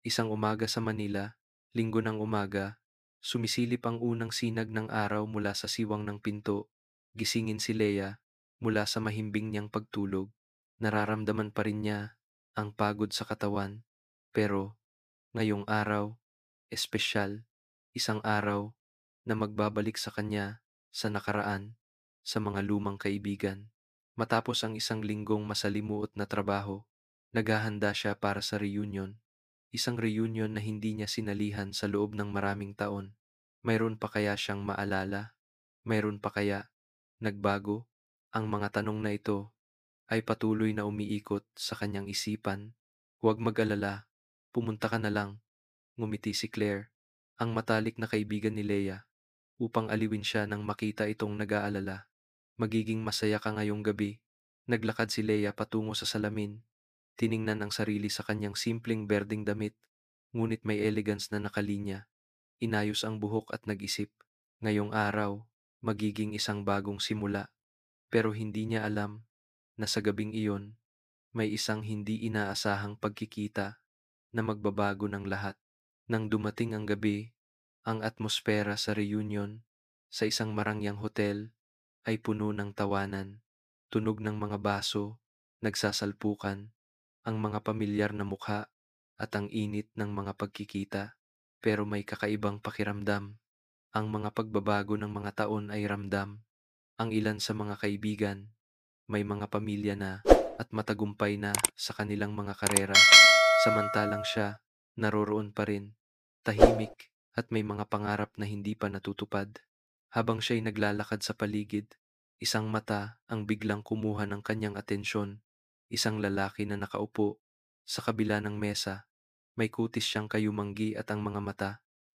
Isang umaga sa Manila, linggo ng umaga, sumisilip ang unang sinag ng araw mula sa siwang ng pinto. Gisingin si Leia mula sa mahimbing niyang pagtulog. Nararamdaman pa rin niya ang pagod sa katawan. Pero ngayong araw, espesyal, isang araw na magbabalik sa kanya sa nakaraan, sa mga lumang kaibigan. Matapos ang isang linggong masalimuot na trabaho, naghahanda siya para sa reunion. Isang reunion na hindi niya sinalihan sa loob ng maraming taon. Mayroon pa kaya siyang maalala? Mayroon pa kaya nagbago? Ang mga tanong na ito ay patuloy na umiikot sa kanyang isipan. Huwag mag-alala, pumunta ka na lang, ngumiti si Claire, ang matalik na kaibigan ni Leia, upang aliwin siya nang makita itong nag-aalala. Magiging masaya ka ngayong gabi. Naglakad si Leia patungo sa salamin. Tiningnan ang sarili sa kanyang simpleng berdeng damit, ngunit may elegance na nakalinya. Inayos ang buhok at nag-isip. Ngayong araw, magiging isang bagong simula. Pero hindi niya alam na sa gabing iyon, may isang hindi inaasahang pagkikita na magbabago ng lahat. Nang dumating ang gabi, ang atmosfera sa reunion sa isang marangyang hotel ay puno ng tawanan, tunog ng mga baso, nagsasalpukan, ang mga pamilyar na mukha at ang init ng mga pagkikita. Pero may kakaibang pakiramdam. Ang mga pagbabago ng mga taon ay ramdam. Ang ilan sa mga kaibigan, may mga pamilya na at matagumpay na sa kanilang mga karera. Samantalang siya, naroroon pa rin, tahimik at may mga pangarap na hindi pa natutupad. Habang siya'y naglalakad sa paligid, isang mata ang biglang kumuha ng kanyang atensyon. Isang lalaki na nakaupo sa kabila ng mesa. May kutis siyang kayumanggi at ang mga mata,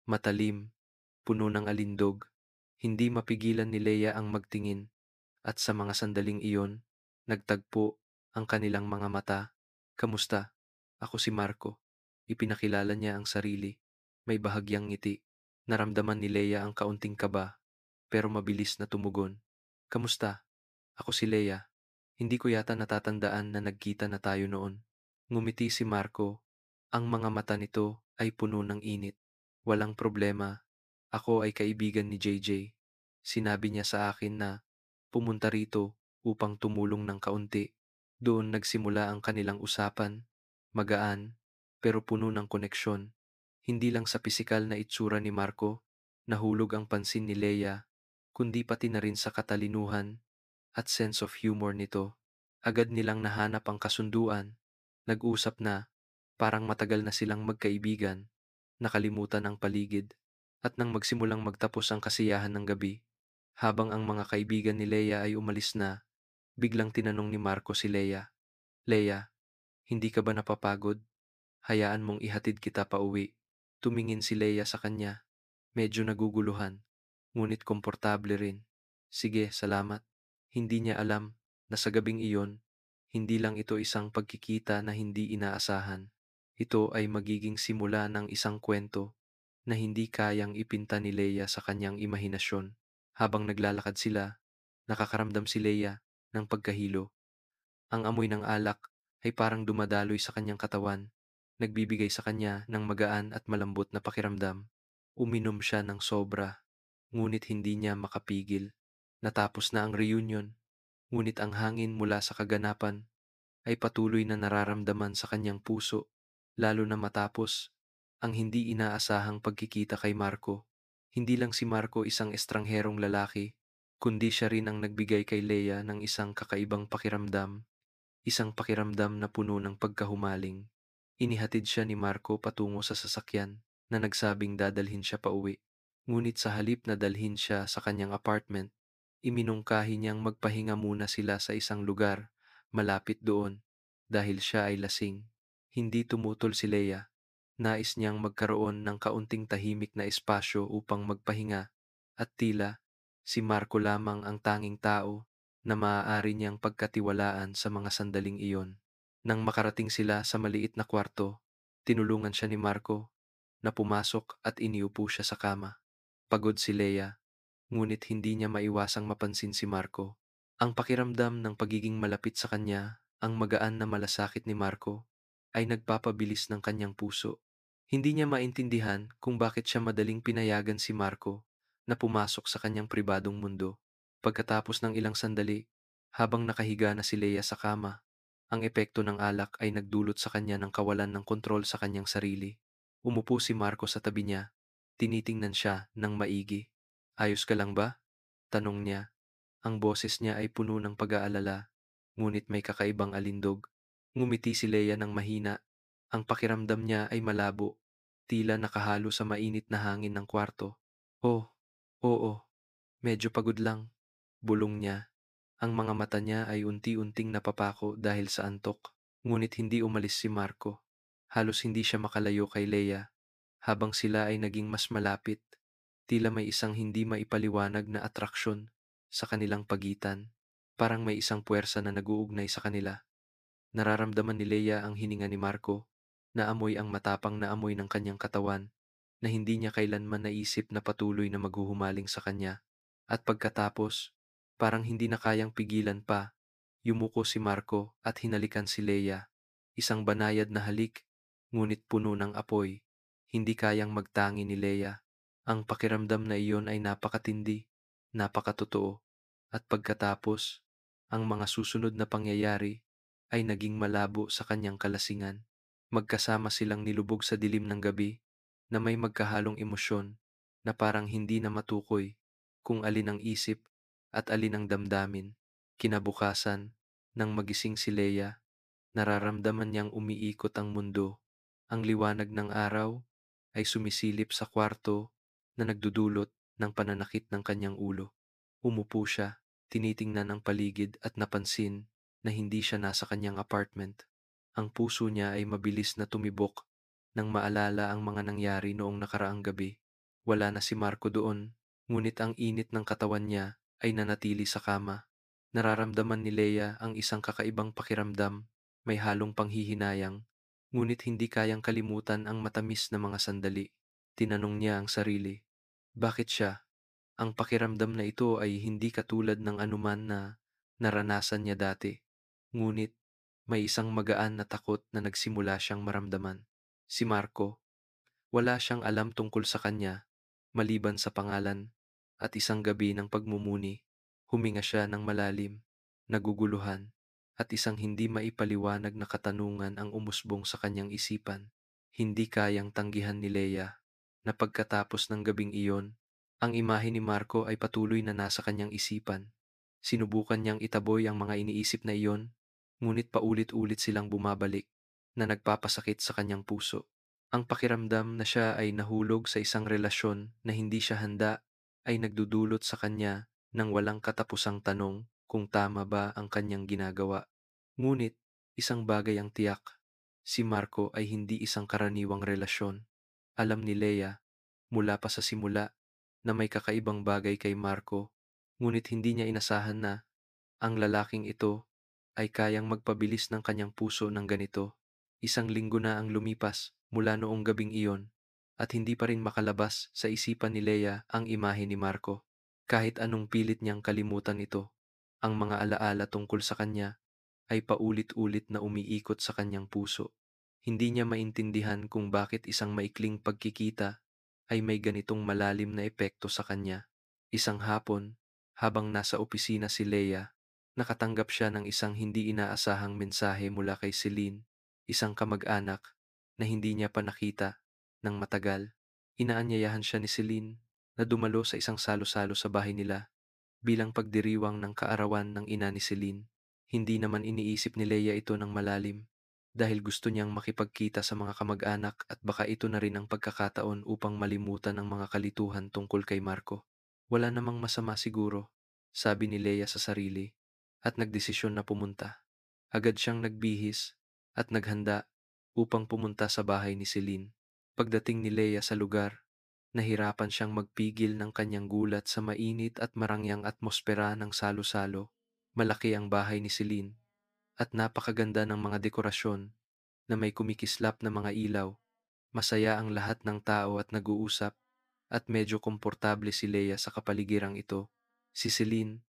matalim, puno ng alindog. Hindi mapigilan ni Leia ang magtingin at sa mga sandaling iyon, nagtagpo ang kanilang mga mata. Kamusta? Ako si Marco. Ipinakilala niya ang sarili. May bahagyang ngiti. Naramdaman ni Leia ang kaunting kaba, pero mabilis na tumugon. Kamusta? Ako si Leia. Hindi ko yata natatandaan na nagkita na tayo noon. Ngumiti si Marco. Ang mga mata nito ay puno ng init. Walang problema. Ako ay kaibigan ni JJ. Sinabi niya sa akin na pumunta rito upang tumulong ng kaunti. Doon nagsimula ang kanilang usapan. Magaan, pero puno ng koneksyon. Hindi lang sa pisikal na itsura ni Marco, nahulog ang pansin ni Leia, kundi pati na rin sa katalinuhan at sense of humor nito. Agad nilang nahanap ang kasunduan. Nag-usap na, parang matagal na silang magkaibigan, nakalimutan ang paligid. At nang magsimulang magtapos ang kasiyahan ng gabi, habang ang mga kaibigan ni Leia ay umalis na, biglang tinanong ni Marco si Leia, Leia, hindi ka ba napapagod? Hayaan mong ihatid kita pa uwi. Tumingin si Leia sa kanya, medyo naguguluhan, ngunit komportable rin. Sige, salamat. Hindi niya alam na sa gabing iyon, hindi lang ito isang pagkikita na hindi inaasahan. Ito ay magiging simula ng isang kwento na hindi kayang ipinta ni Leia sa kanyang imahinasyon. Habang naglalakad sila, nakakaramdam si Leia ng pagkahilo. Ang amoy ng alak ay parang dumadaloy sa kanyang katawan, nagbibigay sa kanya ng magaan at malambot na pakiramdam. Uminom siya ng sobra, ngunit hindi niya makapigil. Natapos na ang reunion, ngunit ang hangin mula sa kaganapan ay patuloy na nararamdaman sa kanyang puso, lalo na matapos ang hindi inaasahang pagkikita kay Marco. Hindi lang si Marco isang estrangherong lalaki, kundi siya rin ang nagbigay kay Leia ng isang kakaibang pakiramdam, isang pakiramdam na puno ng pagkahumaling. Inihatid siya ni Marco patungo sa sasakyan na nagsabing dadalhin siya pa uwi. Ngunit sa halip na dalhin siya sa kanyang apartment, iminungkahi niyang magpahinga muna sila sa isang lugar malapit doon dahil siya ay lasing. Hindi tumutol si Leia. Nais niyang magkaroon ng kaunting tahimik na espasyo upang magpahinga at tila si Marco lamang ang tanging tao na maaari niyang pagkatiwalaan sa mga sandaling iyon. Nang makarating sila sa maliit na kwarto, tinulungan siya ni Marco na pumasok at iniupo siya sa kama. Pagod si Leia, ngunit hindi niya maiwasang mapansin si Marco. Ang pakiramdam ng pagiging malapit sa kanya, ang magaan na malasakit ni Marco, ay nagpapabilis ng kanyang puso. Hindi niya maintindihan kung bakit siya madaling pinayagan si Marco na pumasok sa kanyang pribadong mundo. Pagkatapos ng ilang sandali, habang nakahiga na si Leia sa kama, ang epekto ng alak ay nagdulot sa kanya ng kawalan ng kontrol sa kanyang sarili. Umupo si Marco sa tabi niya, tinitingnan siya ng maigi. Ayos ka lang ba? Tanong niya. Ang boses niya ay puno ng pag-aalala, ngunit may kakaibang alindog. Ngumiti si Leia ng mahina. Ang pakiramdam niya ay malabo, tila nakahalo sa mainit na hangin ng kwarto. Oh, oo, medyo pagod lang, bulong niya. Ang mga mata niya ay unti-unting napapako dahil sa antok. Ngunit hindi umalis si Marco. Halos hindi siya makalayo kay Leia habang sila ay naging mas malapit. Tila may isang hindi maipaliwanag na atraksyon sa kanilang pagitan. Parang may isang puwersa na naguugnay sa kanila. Nararamdaman ni Leia ang hininga ni Marco, na amoy ang matapang na amoy ng kanyang katawan, na hindi niya kailanman naisip na patuloy na maghuhumaling sa kanya. At pagkatapos, parang hindi na kayang pigilan pa, yumuko si Marco at hinalikan si Leia. Isang banayad na halik, ngunit puno ng apoy. Hindi kayang magtangi ni Leia. Ang pakiramdam na iyon ay napakatindi, napakatotoo. At pagkatapos, ang mga susunod na pangyayari ay naging malabo sa kanyang kalasingan. Magkasama silang nilubog sa dilim ng gabi na may magkahalong emosyon na parang hindi na matukoy kung alin ang isip at alin ang damdamin. Kinabukasan, nang magising si Leia, nararamdaman niyang umiikot ang mundo. Ang liwanag ng araw ay sumisilip sa kwarto na nagdudulot ng pananakit ng kanyang ulo. Umupo siya, tinitingnan ang paligid at napansin na hindi siya nasa kanyang apartment. Ang puso niya ay mabilis na tumibok nang maalala ang mga nangyari noong nakaraang gabi. Wala na si Marco doon, ngunit ang init ng katawan niya ay nanatili sa kama. Nararamdaman ni Leia ang isang kakaibang pakiramdam, may halong panghihinayang, ngunit hindi kayang kalimutan ang matamis na mga sandali. Tinanong niya ang sarili, bakit siya? Ang pakiramdam na ito ay hindi katulad ng anuman na naranasan niya dati. Ngunit may isang magaan na takot na nagsimula siyang maramdaman. Si Marco, wala siyang alam tungkol sa kanya, maliban sa pangalan, at isang gabi ng pagmumuni, huminga siya ng malalim, naguguluhan, at isang hindi maipaliwanag na katanungan ang umusbong sa kanyang isipan. Hindi kayang tanggihan ni Leia na pagkatapos ng gabing iyon, ang imahe ni Marco ay patuloy na nasa kanyang isipan. Sinubukan niyang itaboy ang mga iniisip na iyon, ngunit paulit-ulit silang bumabalik na nagpapasakit sa kanyang puso. Ang pakiramdam na siya ay nahulog sa isang relasyon na hindi siya handa ay nagdudulot sa kanya ng walang katapusang tanong kung tama ba ang kanyang ginagawa. Ngunit, isang bagay ang tiyak, si Marco ay hindi isang karaniwang relasyon. Alam ni Leia, mula pa sa simula, na may kakaibang bagay kay Marco, ngunit hindi niya inasahan na ang lalaking ito ay kayang magpabilis ng kanyang puso ng ganito. Isang linggo na ang lumipas mula noong gabing iyon at hindi pa rin makalabas sa isipan ni Leia ang imahe ni Marco. Kahit anong pilit niyang kalimutan ito, ang mga alaala tungkol sa kanya ay paulit-ulit na umiikot sa kanyang puso. Hindi niya maintindihan kung bakit isang maikling pagkikita ay may ganitong malalim na epekto sa kanya. Isang hapon, habang nasa opisina si Leia, nakatanggap siya ng isang hindi inaasahang mensahe mula kay Celine, isang kamag-anak na hindi niya pa nakita ng matagal. Inaanyayahan siya ni Celine na dumalo sa isang salo-salo sa bahay nila bilang pagdiriwang ng kaarawan ng ina ni Celine. Hindi naman iniisip ni Leia ito ng malalim dahil gusto niyang makipagkita sa mga kamag-anak at baka ito na rin ang pagkakataon upang malimutan ang mga kalituhan tungkol kay Marco. Wala namang masama siguro, sabi ni Leia sa sarili, at nagdesisyon na pumunta. Agad siyang nagbihis at naghanda upang pumunta sa bahay ni Celine. Pagdating ni Leia sa lugar, nahirapan siyang magpigil ng kanyang gulat sa mainit at marangyang atmosfera ng salo-salo. Malaki ang bahay ni Celine at napakaganda ng mga dekorasyon na may kumikislap na mga ilaw. Masaya ang lahat ng tao at nag-uusap at medyo komportable si Leia sa kapaligirang ito. Si Celine,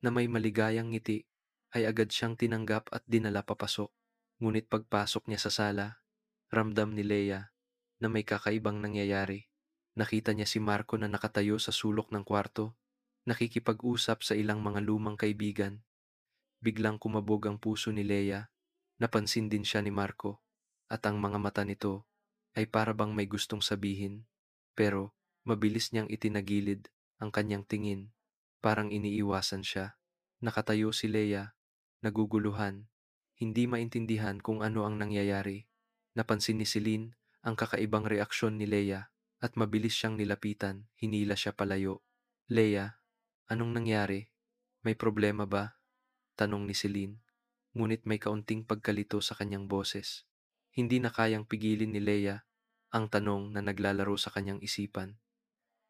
na may maligayang ngiti, ay agad siyang tinanggap at dinala papasok. Ngunit pagpasok niya sa sala, ramdam ni Leia na may kakaibang nangyayari. Nakita niya si Marco na nakatayo sa sulok ng kwarto, nakikipag-usap sa ilang mga lumang kaibigan. Biglang kumabog ang puso ni Leia, napansin din siya ni Marco, at ang mga mata nito ay para bang may gustong sabihin, pero mabilis niyang itinagilid ang kanyang tingin, parang iniiwasan siya. Nakatayo si Leia, naguguluhan, hindi maintindihan kung ano ang nangyayari. Napansin ni Celine ang kakaibang reaksyon ni Leia at mabilis siyang nilapitan, hinila siya palayo. Leia, anong nangyari? May problema ba? Tanong ni Celine, ngunit may kaunting pagkalito sa kanyang boses. Hindi na kayang pigilin ni Leia ang tanong na naglalaro sa kanyang isipan.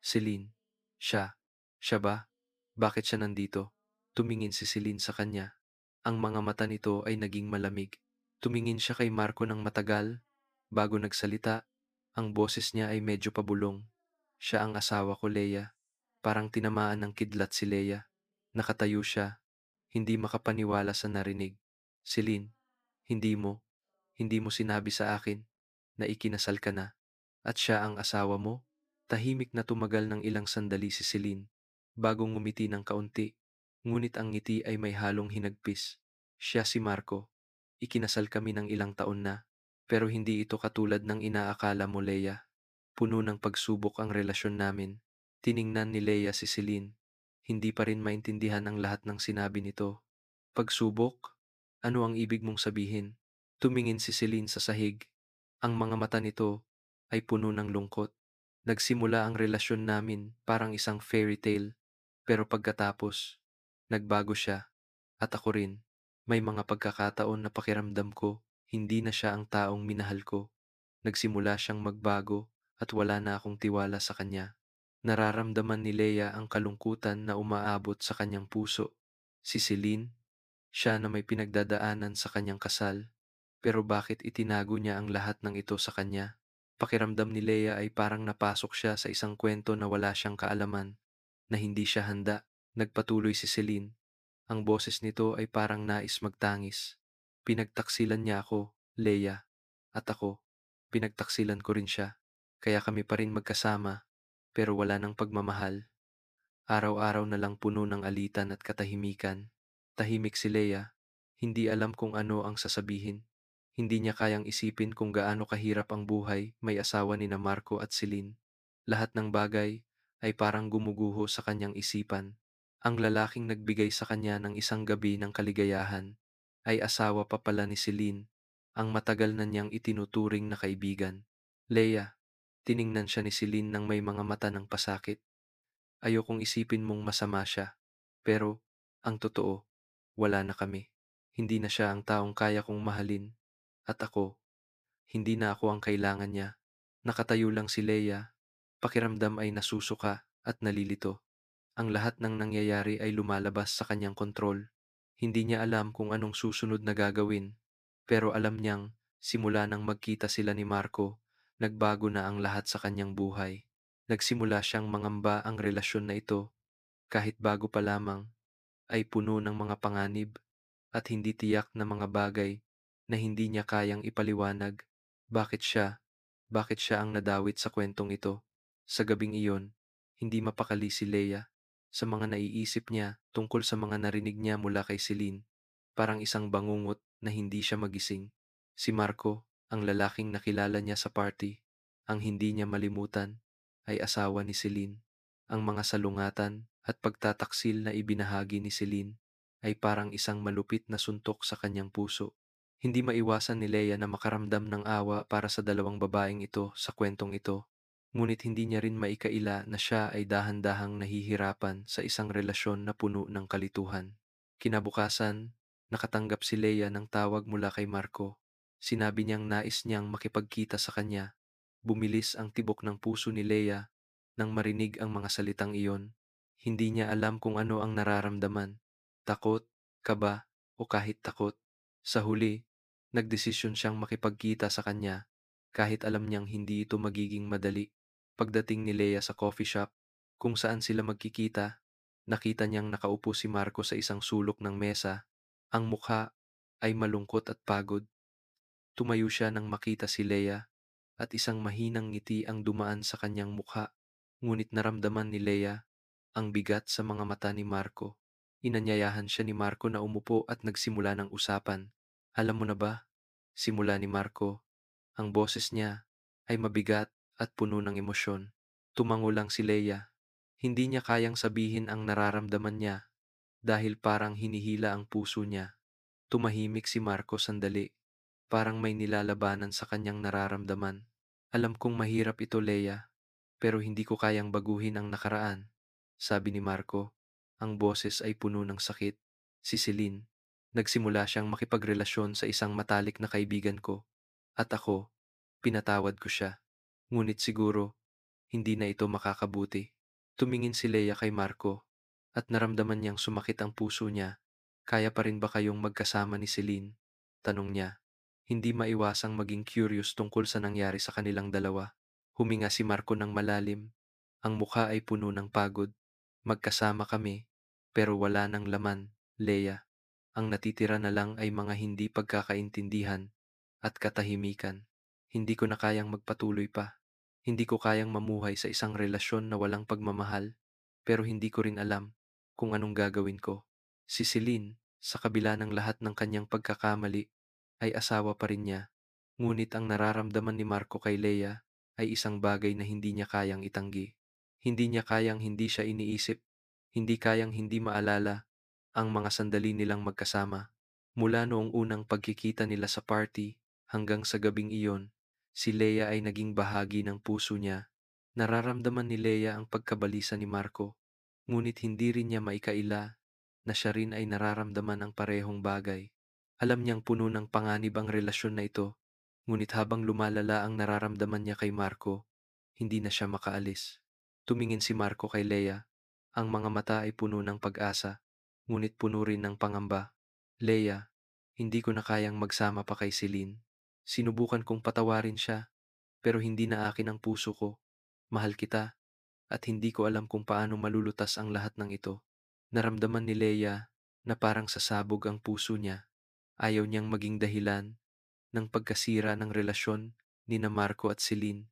Celine, siya, siya ba? Bakit siya nandito? Tumingin si Celine sa kanya. Ang mga mata nito ay naging malamig. Tumingin siya kay Marco ng matagal. Bago nagsalita, ang boses niya ay medyo pabulong. Siya ang asawa ko, Leia. Parang tinamaan ng kidlat si Leia. Nakatayo siya, hindi makapaniwala sa narinig. Celine, hindi mo, hindi mo sinabi sa akin na ikinasal ka na at siya ang asawa mo? Tahimik na tumagal ng ilang sandali si Celine bago ngumiti ng kaunti, ngunit ang ngiti ay may halong hinagpis. Siya si Marco. Ikinasal kami ng ilang taon na, pero hindi ito katulad ng inaakala mo, Leia. Puno ng pagsubok ang relasyon namin. Tiningnan ni Leia si Celine. Hindi pa rin maintindihan ang lahat ng sinabi nito. Pagsubok? Ano ang ibig mong sabihin? Tumingin si Celine sa sahig. Ang mga mata nito ay puno ng lungkot. Nagsimula ang relasyon namin parang isang fairy tale, pero pagkatapos, nagbago siya, at ako rin. May mga pagkakataon na pakiramdam ko, hindi na siya ang taong minahal ko. Nagsimula siyang magbago at wala na akong tiwala sa kanya. Nararamdaman ni Leia ang kalungkutan na umaabot sa kanyang puso. Si Celine, siya na may pinagdadaanan sa kanyang kasal, pero bakit itinago niya ang lahat ng ito sa kanya? Pakiramdam ni Leia ay parang napasok siya sa isang kwento na wala siyang kaalaman, na hindi siya handa. Nagpatuloy si Celine. Ang boses nito ay parang nais magtangis. Pinagtaksilan niya ako, Leia, at ako, pinagtaksilan ko rin siya. Kaya kami pa rin magkasama, pero wala nang pagmamahal. Araw-araw na lang puno ng alitan at katahimikan. Tahimik si Leia, hindi alam kung ano ang sasabihin. Hindi niya kayang isipin kung gaano kahirap ang buhay may asawa ni na Marco at Celine. Lahat ng bagay ay parang gumuguho sa kanyang isipan. Ang lalaking nagbigay sa kanya ng isang gabi ng kaligayahan ay asawa pa pala ni Celine, ang matagal na niyang itinuturing na kaibigan. Leia, tiningnan siya ni Celine ng may mga mata ng pasakit. Ayokong isipin mong masama siya, pero ang totoo, wala na kami. Hindi na siya ang taong kaya kong mahalin, at ako, hindi na ako ang kailangan niya. Nakatayo lang si Leia, pakiramdam ay nasusuka at nalilito. Ang lahat ng nangyayari ay lumalabas sa kanyang kontrol. Hindi niya alam kung anong susunod na gagawin, pero alam niyang simula nang magkita sila ni Marco, nagbago na ang lahat sa kanyang buhay. Nagsimula siyang mangamba ang relasyon na ito, kahit bago pa lamang, ay puno ng mga panganib at hindi tiyak na mga bagay na hindi niya kayang ipaliwanag. Bakit siya? Bakit siya ang nadawit sa kwentong ito? Sa gabing iyon, hindi mapakali si Leia sa mga naiisip niya tungkol sa mga narinig niya mula kay Celine, parang isang bangungot na hindi siya magising. Si Marco, ang lalaking nakilala niya sa party, ang hindi niya malimutan, ay asawa ni Celine. Ang mga salungatan at pagtataksil na ibinahagi ni Celine ay parang isang malupit na suntok sa kanyang puso. Hindi maiwasan ni Leia na makaramdam ng awa para sa dalawang babaeng ito sa kwentong ito, ngunit hindi niya rin maikaila na siya ay dahan-dahang nahihirapan sa isang relasyon na puno ng kalituhan. Kinabukasan, nakatanggap si Leia ng tawag mula kay Marco. Sinabi niyang nais niyang makipagkita sa kanya. Bumilis ang tibok ng puso ni Leia nang marinig ang mga salitang iyon. Hindi niya alam kung ano ang nararamdaman, takot, kaba, o kahit takot. Sa huli, nagdesisyon siyang makipagkita sa kanya, kahit alam niyang hindi ito magiging madali. Pagdating ni Leia sa coffee shop, kung saan sila magkikita, nakita niyang nakaupo si Marco sa isang sulok ng mesa. Ang mukha ay malungkot at pagod. Tumayo siya nang makita si Leia. at isang mahinang ngiti ang dumaan sa kanyang mukha. Ngunit naramdaman ni Leia ang bigat sa mga mata ni Marco. Inanyayahan siya ni Marco na umupo at nagsimula ng usapan. Alam mo na ba? Simula ni Marco. Ang boses niya ay mabigat at puno ng emosyon. Tumango lang si Leia. Hindi niya kayang sabihin ang nararamdaman niya dahil parang hinihila ang puso niya. Tumahimik si Marco sandali. Parang may nilalabanan sa kanyang nararamdaman. Alam kong mahirap ito, Leia, pero hindi ko kayang baguhin ang nakaraan, sabi ni Marco. Ang boses ay puno ng sakit. Si Celine. Nagsimula siyang makipagrelasyon sa isang matalik na kaibigan ko. At ako, pinatawad ko siya. Ngunit siguro, hindi na ito makakabuti. Tumingin si Leia kay Marco at naramdaman niyang sumakit ang puso niya. Kaya pa rin ba kayong magkasama ni Celine? Tanong niya. Hindi maiwasang maging curious tungkol sa nangyari sa kanilang dalawa. Huminga si Marco ng malalim. Ang mukha ay puno ng pagod. Magkasama kami, pero wala ng laman, Leia. Ang natitira na lang ay mga hindi pagkakaintindihan at katahimikan. Hindi ko na kayang magpatuloy pa. Hindi ko kayang mamuhay sa isang relasyon na walang pagmamahal, pero hindi ko rin alam kung anong gagawin ko. Si Celine, sa kabila ng lahat ng kanyang pagkakamali, ay asawa pa rin niya. Ngunit ang nararamdaman ni Marco kay Leia ay isang bagay na hindi niya kayang itanggi. Hindi niya kayang hindi siya iniisip, hindi kayang hindi maalala ang mga sandali nilang magkasama. Mula noong unang pagkikita nila sa party hanggang sa gabing iyon, si Leia ay naging bahagi ng puso niya. Nararamdaman ni Leia ang pagkabalisa ni Marco, ngunit hindi rin niya maikaila na siya rin ay nararamdaman ang parehong bagay. Alam niyang puno ng panganib ang relasyon na ito, ngunit habang lumalala ang nararamdaman niya kay Marco, hindi na siya makaalis. Tumingin si Marco kay Leia. Ang mga mata ay puno ng pag-asa, ngunit puno rin ng pangamba. Leia, hindi ko na kayang magsama pa kay Celine. Sinubukan kong patawarin siya, pero hindi na akin ang puso ko. Mahal kita, at hindi ko alam kung paano malulutas ang lahat ng ito. Naramdaman ni Leia na parang sasabog ang puso niya. Ayaw niyang maging dahilan ng pagkasira ng relasyon ni na Marco at Celine.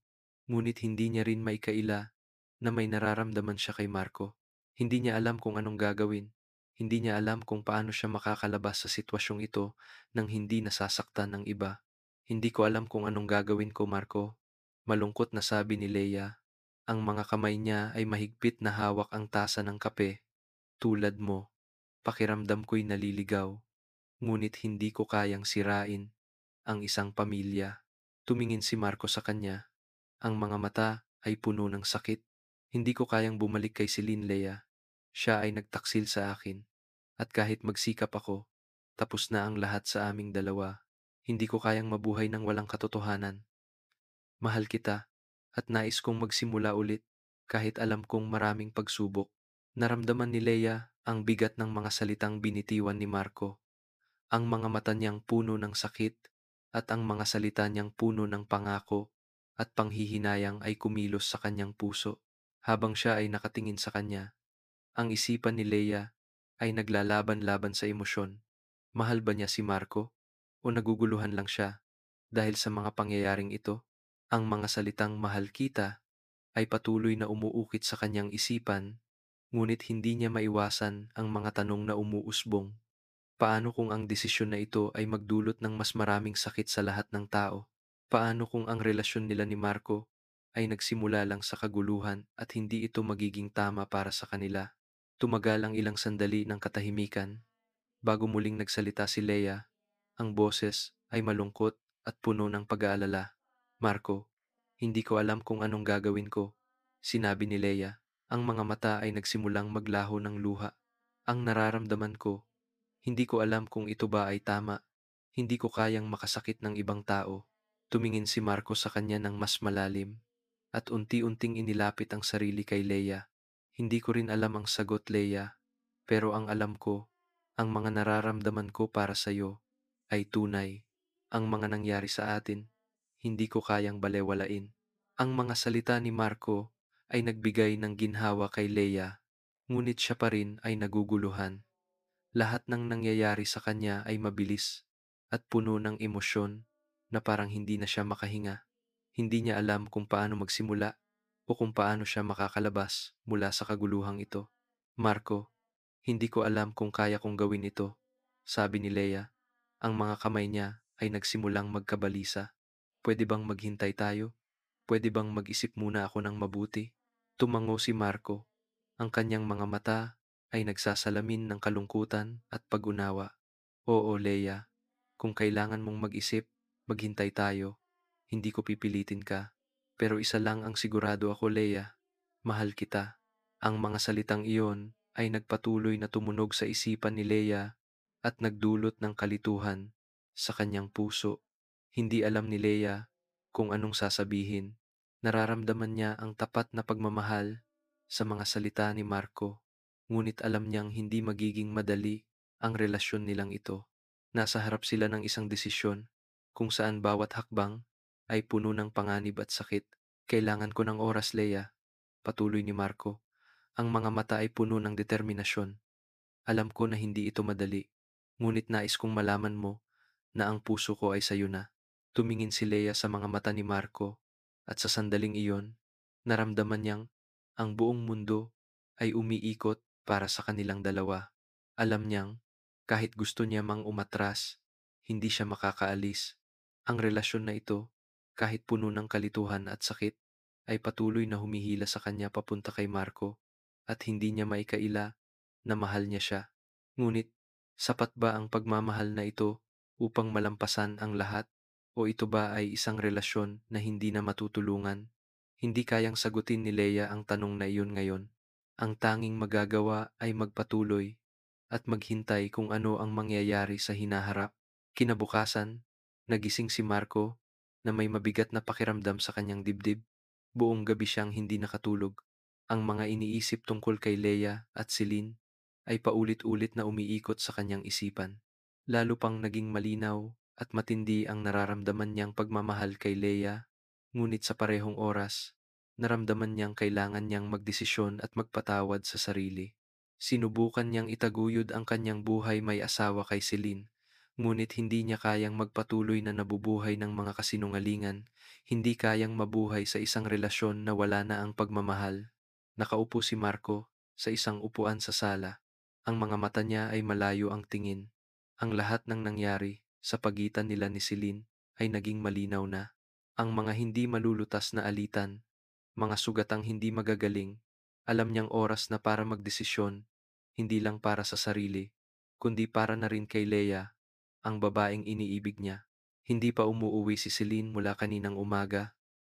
Ngunit hindi niya rin maikaila na may nararamdaman siya kay Marco. Hindi niya alam kung anong gagawin. Hindi niya alam kung paano siya makakalabas sa sitwasyong ito nang hindi nasasaktan ng iba. Hindi ko alam kung anong gagawin ko, Marco. Malungkot na sabi ni Leia. Ang mga kamay niya ay mahigpit na hawak ang tasa ng kape. Tulad mo, pakiramdam ko'y naliligaw. Ngunit hindi ko kayang sirain ang isang pamilya. Tumingin si Marco sa kanya. Ang mga mata ay puno ng sakit. Hindi ko kayang bumalik kay Celine, Leia. Siya ay nagtaksil sa akin. At kahit magsikap ako, tapos na ang lahat sa aming dalawa. Hindi ko kayang mabuhay ng walang katotohanan. Mahal kita, at nais kong magsimula ulit, kahit alam kong maraming pagsubok. Naramdaman ni Leia ang bigat ng mga salitang binitiwan ni Marco. Ang mga mata niyang puno ng sakit, at ang mga salita niyang puno ng pangako at panghihinayang ay kumilos sa kanyang puso. Habang siya ay nakatingin sa kanya, ang isipan ni Leia ay naglalaban-laban sa emosyon. Mahal ba niya si Marco? O naguguluhan lang siya dahil sa mga pangyayaring ito? Ang mga salitang mahal kita ay patuloy na umuukit sa kanyang isipan, ngunit hindi niya maiwasan ang mga tanong na umuusbong. Paano kung ang desisyon na ito ay magdulot ng mas maraming sakit sa lahat ng tao? Paano kung ang relasyon nila ni Marco ay nagsimula lang sa kaguluhan at hindi ito magiging tama para sa kanila? Tumagal ang ilang sandali ng katahimikan bago muling nagsalita si Leia. Ang boses ay malungkot at puno ng pag-aalala. Marco, hindi ko alam kung anong gagawin ko, sinabi ni Leia. Ang mga mata ay nagsimulang maglaho ng luha. Ang nararamdaman ko, hindi ko alam kung ito ba ay tama. Hindi ko kayang makasakit ng ibang tao. Tumingin si Marco sa kanya ng mas malalim, at unti-unting inilapit ang sarili kay Leia. Hindi ko rin alam ang sagot, Leia, pero ang alam ko, ang mga nararamdaman ko para sa iyo ay tunay. Ang mga nangyari sa atin, hindi ko kayang balewalain. Ang mga salita ni Marco ay nagbigay ng ginhawa kay Leia, ngunit siya pa rin ay naguguluhan. Lahat ng nangyayari sa kanya ay mabilis at puno ng emosyon na parang hindi na siya makahinga. Hindi niya alam kung paano magsimula o kung paano siya makakalabas mula sa kaguluhang ito. Marco, hindi ko alam kung kaya kong gawin ito, sabi ni Leia. Ang mga kamay niya ay nagsimulang magkabalisa. Pwede bang maghintay tayo? Pwede bang mag-isip muna ako ng mabuti? Tumango si Marco. Ang kanyang mga mata ay nagsasalamin ng kalungkutan at pag-unawa. Oo, Leia, kung kailangan mong mag-isip, maghintay tayo. Hindi ko pipilitin ka. Pero isa lang ang sigurado ako, Leia. Mahal kita. Ang mga salitang iyon ay nagpatuloy na tumunog sa isipan ni Leia at nagdulot ng kalituhan sa kanyang puso. Hindi alam ni Leia kung anong sasabihin. Nararamdaman niya ang tapat na pagmamahal sa mga salita ni Marco. Ngunit alam niyang hindi magiging madali ang relasyon nilang ito. Nasa harap sila ng isang desisyon kung saan bawat hakbang ay puno ng panganib at sakit. Kailangan ko ng oras, Leia, patuloy ni Marco. Ang mga mata ay puno ng determinasyon. Alam ko na hindi ito madali, ngunit nais kong malaman mo na ang puso ko ay sayo na. Tumingin si Leia sa mga mata ni Marco at sa sandaling iyon, naramdaman niyang ang buong mundo ay umiikot para sa kanilang dalawa. Alam niyang kahit gusto niya mang umatras, hindi siya makakaalis. Ang relasyon na ito, kahit puno ng kalituhan at sakit, ay patuloy na humihila sa kanya papunta kay Marco at hindi niya maikaila na mahal niya siya. Ngunit, sapat ba ang pagmamahal na ito upang malampasan ang lahat? O ito ba ay isang relasyon na hindi na matutulungan? Hindi kayang sagutin ni Leia ang tanong na iyon ngayon. Ang tanging magagawa ay magpatuloy at maghintay kung ano ang mangyayari sa hinaharap. Kinabukasan, nagising si Marco na may mabigat na pakiramdam sa kanyang dibdib. Buong gabi siyang hindi nakatulog. Ang mga iniisip tungkol kay Leia at Celine ay paulit-ulit na umiikot sa kanyang isipan. Lalo pang naging malinaw at matindi ang nararamdaman niyang pagmamahal kay Leia, ngunit sa parehong oras, naramdaman niyang kailangan niyang magdesisyon at magpatawad sa sarili. Sinubukan niyang itaguyod ang kanyang buhay may asawa kay Celine, ngunit hindi niya kayang magpatuloy na nabubuhay ng mga kasinungalingan, hindi kayang mabuhay sa isang relasyon na wala na ang pagmamahal. Nakaupo si Marco sa isang upuan sa sala. Ang mga mata niya ay malayo ang tingin. Ang lahat ng nangyari sa pagitan nila ni Celine ay naging malinaw na. Ang mga hindi malulutas na alitan, mga sugatang hindi magagaling, alam niyang oras na para magdesisyon, hindi lang para sa sarili, kundi para na rin kay Leia, ang babaeng iniibig niya. Hindi pa umuuwi si Celine mula kaninang umaga,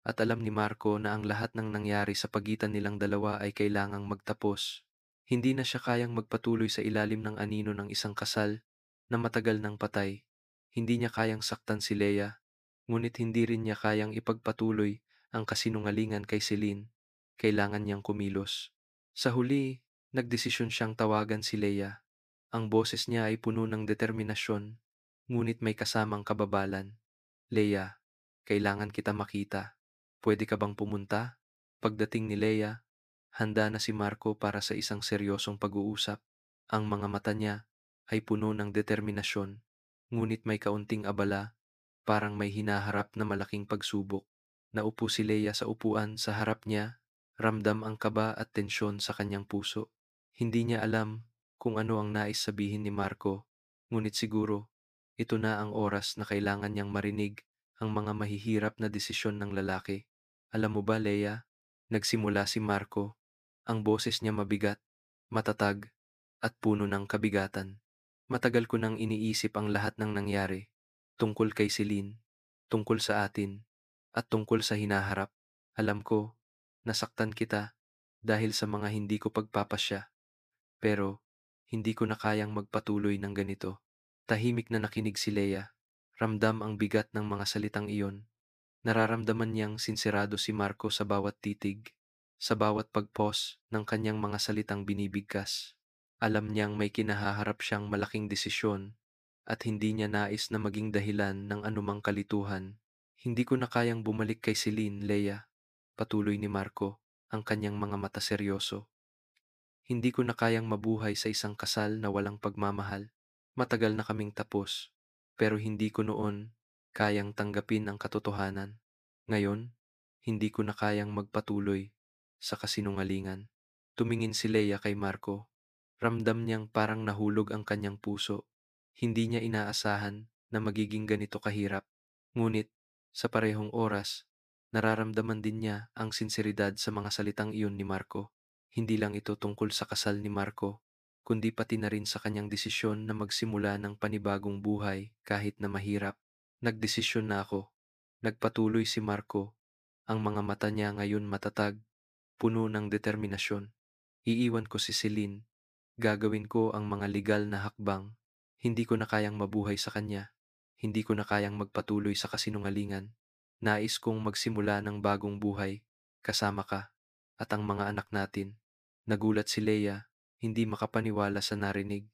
at alam ni Marco na ang lahat ng nangyari sa pagitan nilang dalawa ay kailangang magtapos. Hindi na siya kayang magpatuloy sa ilalim ng anino ng isang kasal na matagal nang patay. Hindi niya kayang saktan si Leia, ngunit hindi rin niya kayang ipagpatuloy ang kasinungalingan kay Celine. Kailangan niyang kumilos. Sa huli, nagdesisyon siyang tawagan si Leia. Ang boses niya ay puno ng determinasyon, ngunit may kasamang kababalan. Leia, kailangan kita makita. Pwede ka bang pumunta? Pagdating ni Leia, handa na si Marco para sa isang seryosong pag-uusap. Ang mga mata niya ay puno ng determinasyon, ngunit may kaunting abala, parang may hinaharap na malaking pagsubok. Naupo si Leia sa upuan sa harap niya, ramdam ang kaba at tensyon sa kanyang puso. Hindi niya alam kung ano ang nais sabihin ni Marco, ngunit siguro ito na ang oras na kailangan niyang marinig ang mga mahihirap na desisyon ng lalaki. Alam mo ba, Leia, nagsimula si Marco. Ang boses niya mabigat, matatag, at puno ng kabigatan. Matagal ko nang iniisip ang lahat ng nangyari, tungkol kay Celine, tungkol sa atin, at tungkol sa hinaharap. Alam ko, nasaktan kita dahil sa mga hindi ko pagpapasya, pero hindi ko na kayang magpatuloy ng ganito. Tahimik na nakinig si Leia. Ramdam ang bigat ng mga salitang iyon. Nararamdaman niyang sinserado si Marco sa bawat titig, sa bawat pagpos ng kanyang mga salitang binibigkas. Alam niyang may kinahaharap siyang malaking desisyon at hindi niya nais na maging dahilan ng anumang kalituhan. Hindi ko na kayang bumalik kay Celine, Leia, patuloy ni Marco, ang kanyang mga mata seryoso. Hindi ko na kayang mabuhay sa isang kasal na walang pagmamahal. Matagal na kaming tapos, pero hindi ko noon kayang tanggapin ang katotohanan. Ngayon, hindi ko na kayang magpatuloy sa kasinungalingan. Tumingin si Leia kay Marco. Ramdam niyang parang nahulog ang kanyang puso. Hindi niya inaasahan na magiging ganito kahirap. Ngunit, sa parehong oras, nararamdaman din niya ang sinseridad sa mga salitang iyon ni Marco. Hindi lang ito tungkol sa kasal ni Marco, kundi pati na rin sa kanyang desisyon na magsimula ng panibagong buhay kahit na mahirap. Nagdesisyon na ako. Nagpatuloy si Marco. Ang mga mata niya ngayon matatag, puno ng determinasyon. Iiwan ko si Celine. Gagawin ko ang mga legal na hakbang. Hindi ko na kayang mabuhay sa kanya. Hindi ko na kayang magpatuloy sa kasinungalingan. Nais kong magsimula ng bagong buhay. Kasama ka. At ang mga anak natin. Nagulat si Leia, hindi makapaniwala sa narinig.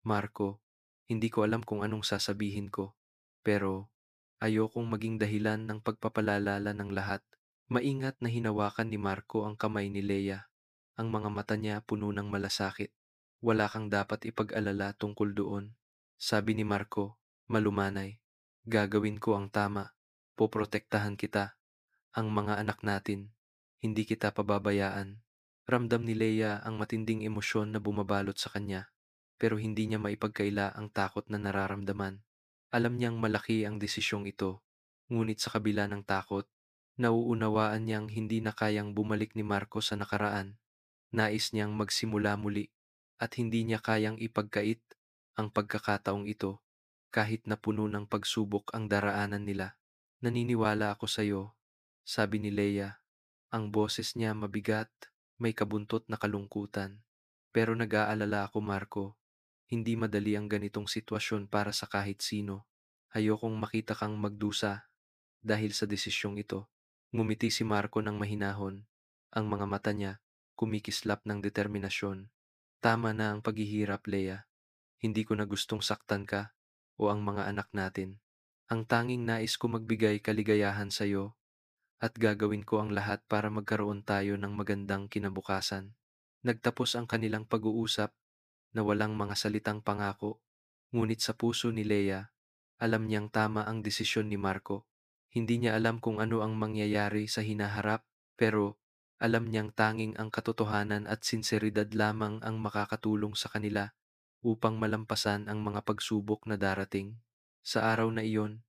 Marco, hindi ko alam kung anong sasabihin ko. Pero, ayokong maging dahilan ng pagpapalalala ng lahat. Maingat na hinawakan ni Marco ang kamay ni Leia. Ang mga mata niya puno ng malasakit. Wala kang dapat ipag-alala tungkol doon. Sabi ni Marco, malumanay. Gagawin ko ang tama. Poprotektahan kita. Ang mga anak natin. Hindi kita pababayaan. Ramdam ni Leia ang matinding emosyon na bumabalot sa kanya, pero hindi niya maipagkaila ang takot na nararamdaman. Alam niyang malaki ang desisyong ito, ngunit sa kabila ng takot, nauunawaan niyang hindi na kayang bumalik ni Marco sa nakaraan. Nais niyang magsimula muli, at hindi niya kayang ipagkait ang pagkakataong ito, kahit na puno ng pagsubok ang daraanan nila. Naniniwala ako sa iyo, sabi ni Leia. Ang boses niya mabigat, may kabuntot na kalungkutan. Pero nag-aalala ako, Marco. Hindi madali ang ganitong sitwasyon para sa kahit sino. Ayokong makita kang magdusa dahil sa desisyong ito. Ngumiti si Marco ng mahinahon. Ang mga mata niya kumikislap ng determinasyon. Tama na ang paghihirap, Leia. Hindi ko na gustong saktan ka o ang mga anak natin. Ang tanging nais ko magbigay kaligayahan sa iyo, at gagawin ko ang lahat para magkaroon tayo ng magandang kinabukasan. Nagtapos ang kanilang pag-uusap na walang mga salitang pangako, ngunit sa puso ni Leia, alam niyang tama ang desisyon ni Marco. Hindi niya alam kung ano ang mangyayari sa hinaharap, pero alam niyang tanging ang katotohanan at sinseridad lamang ang makakatulong sa kanila upang malampasan ang mga pagsubok na darating. Sa araw na iyon,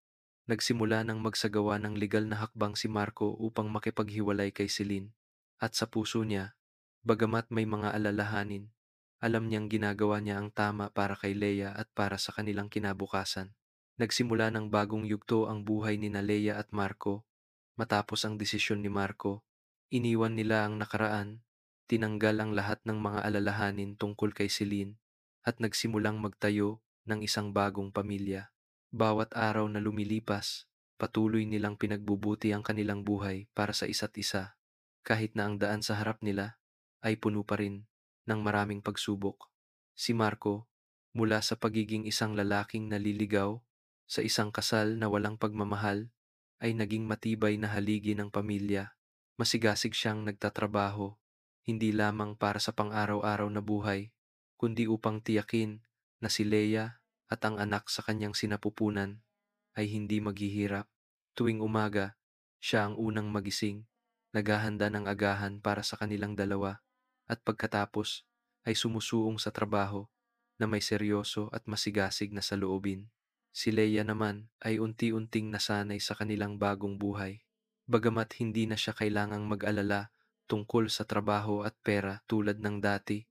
nagsimula ng magsagawa ng legal na hakbang si Marco upang makipaghiwalay kay Celine. At sa puso niya, bagamat may mga alalahanin, alam niyang ginagawa niya ang tama para kay Leia at para sa kanilang kinabukasan. Nagsimula ng bagong yugto ang buhay ni na Leia at Marco. Matapos ang desisyon ni Marco, iniwan nila ang nakaraan, tinanggal ang lahat ng mga alalahanin tungkol kay Celine, at nagsimulang magtayo ng isang bagong pamilya. Bawat araw na lumilipas, patuloy nilang pinagbubuti ang kanilang buhay para sa isa't isa, kahit na ang daan sa harap nila ay puno pa rin ng maraming pagsubok. Si Marco, mula sa pagiging isang lalaking naliligaw sa isang kasal na walang pagmamahal, ay naging matibay na haligi ng pamilya. Masigasig siyang nagtatrabaho, hindi lamang para sa pang-araw-araw na buhay, kundi upang tiyakin na si Leia at ang anak sa kanyang sinapupunan ay hindi maghihirap. Tuwing umaga, siya ang unang magising, naghahanda ng agahan para sa kanilang dalawa, at pagkatapos ay sumusuong sa trabaho na may seryoso at masigasig na saloobin. Si Leia naman ay unti-unting nasanay sa kanilang bagong buhay. Bagamat hindi na siya kailangang mag-alala tungkol sa trabaho at pera tulad ng dati,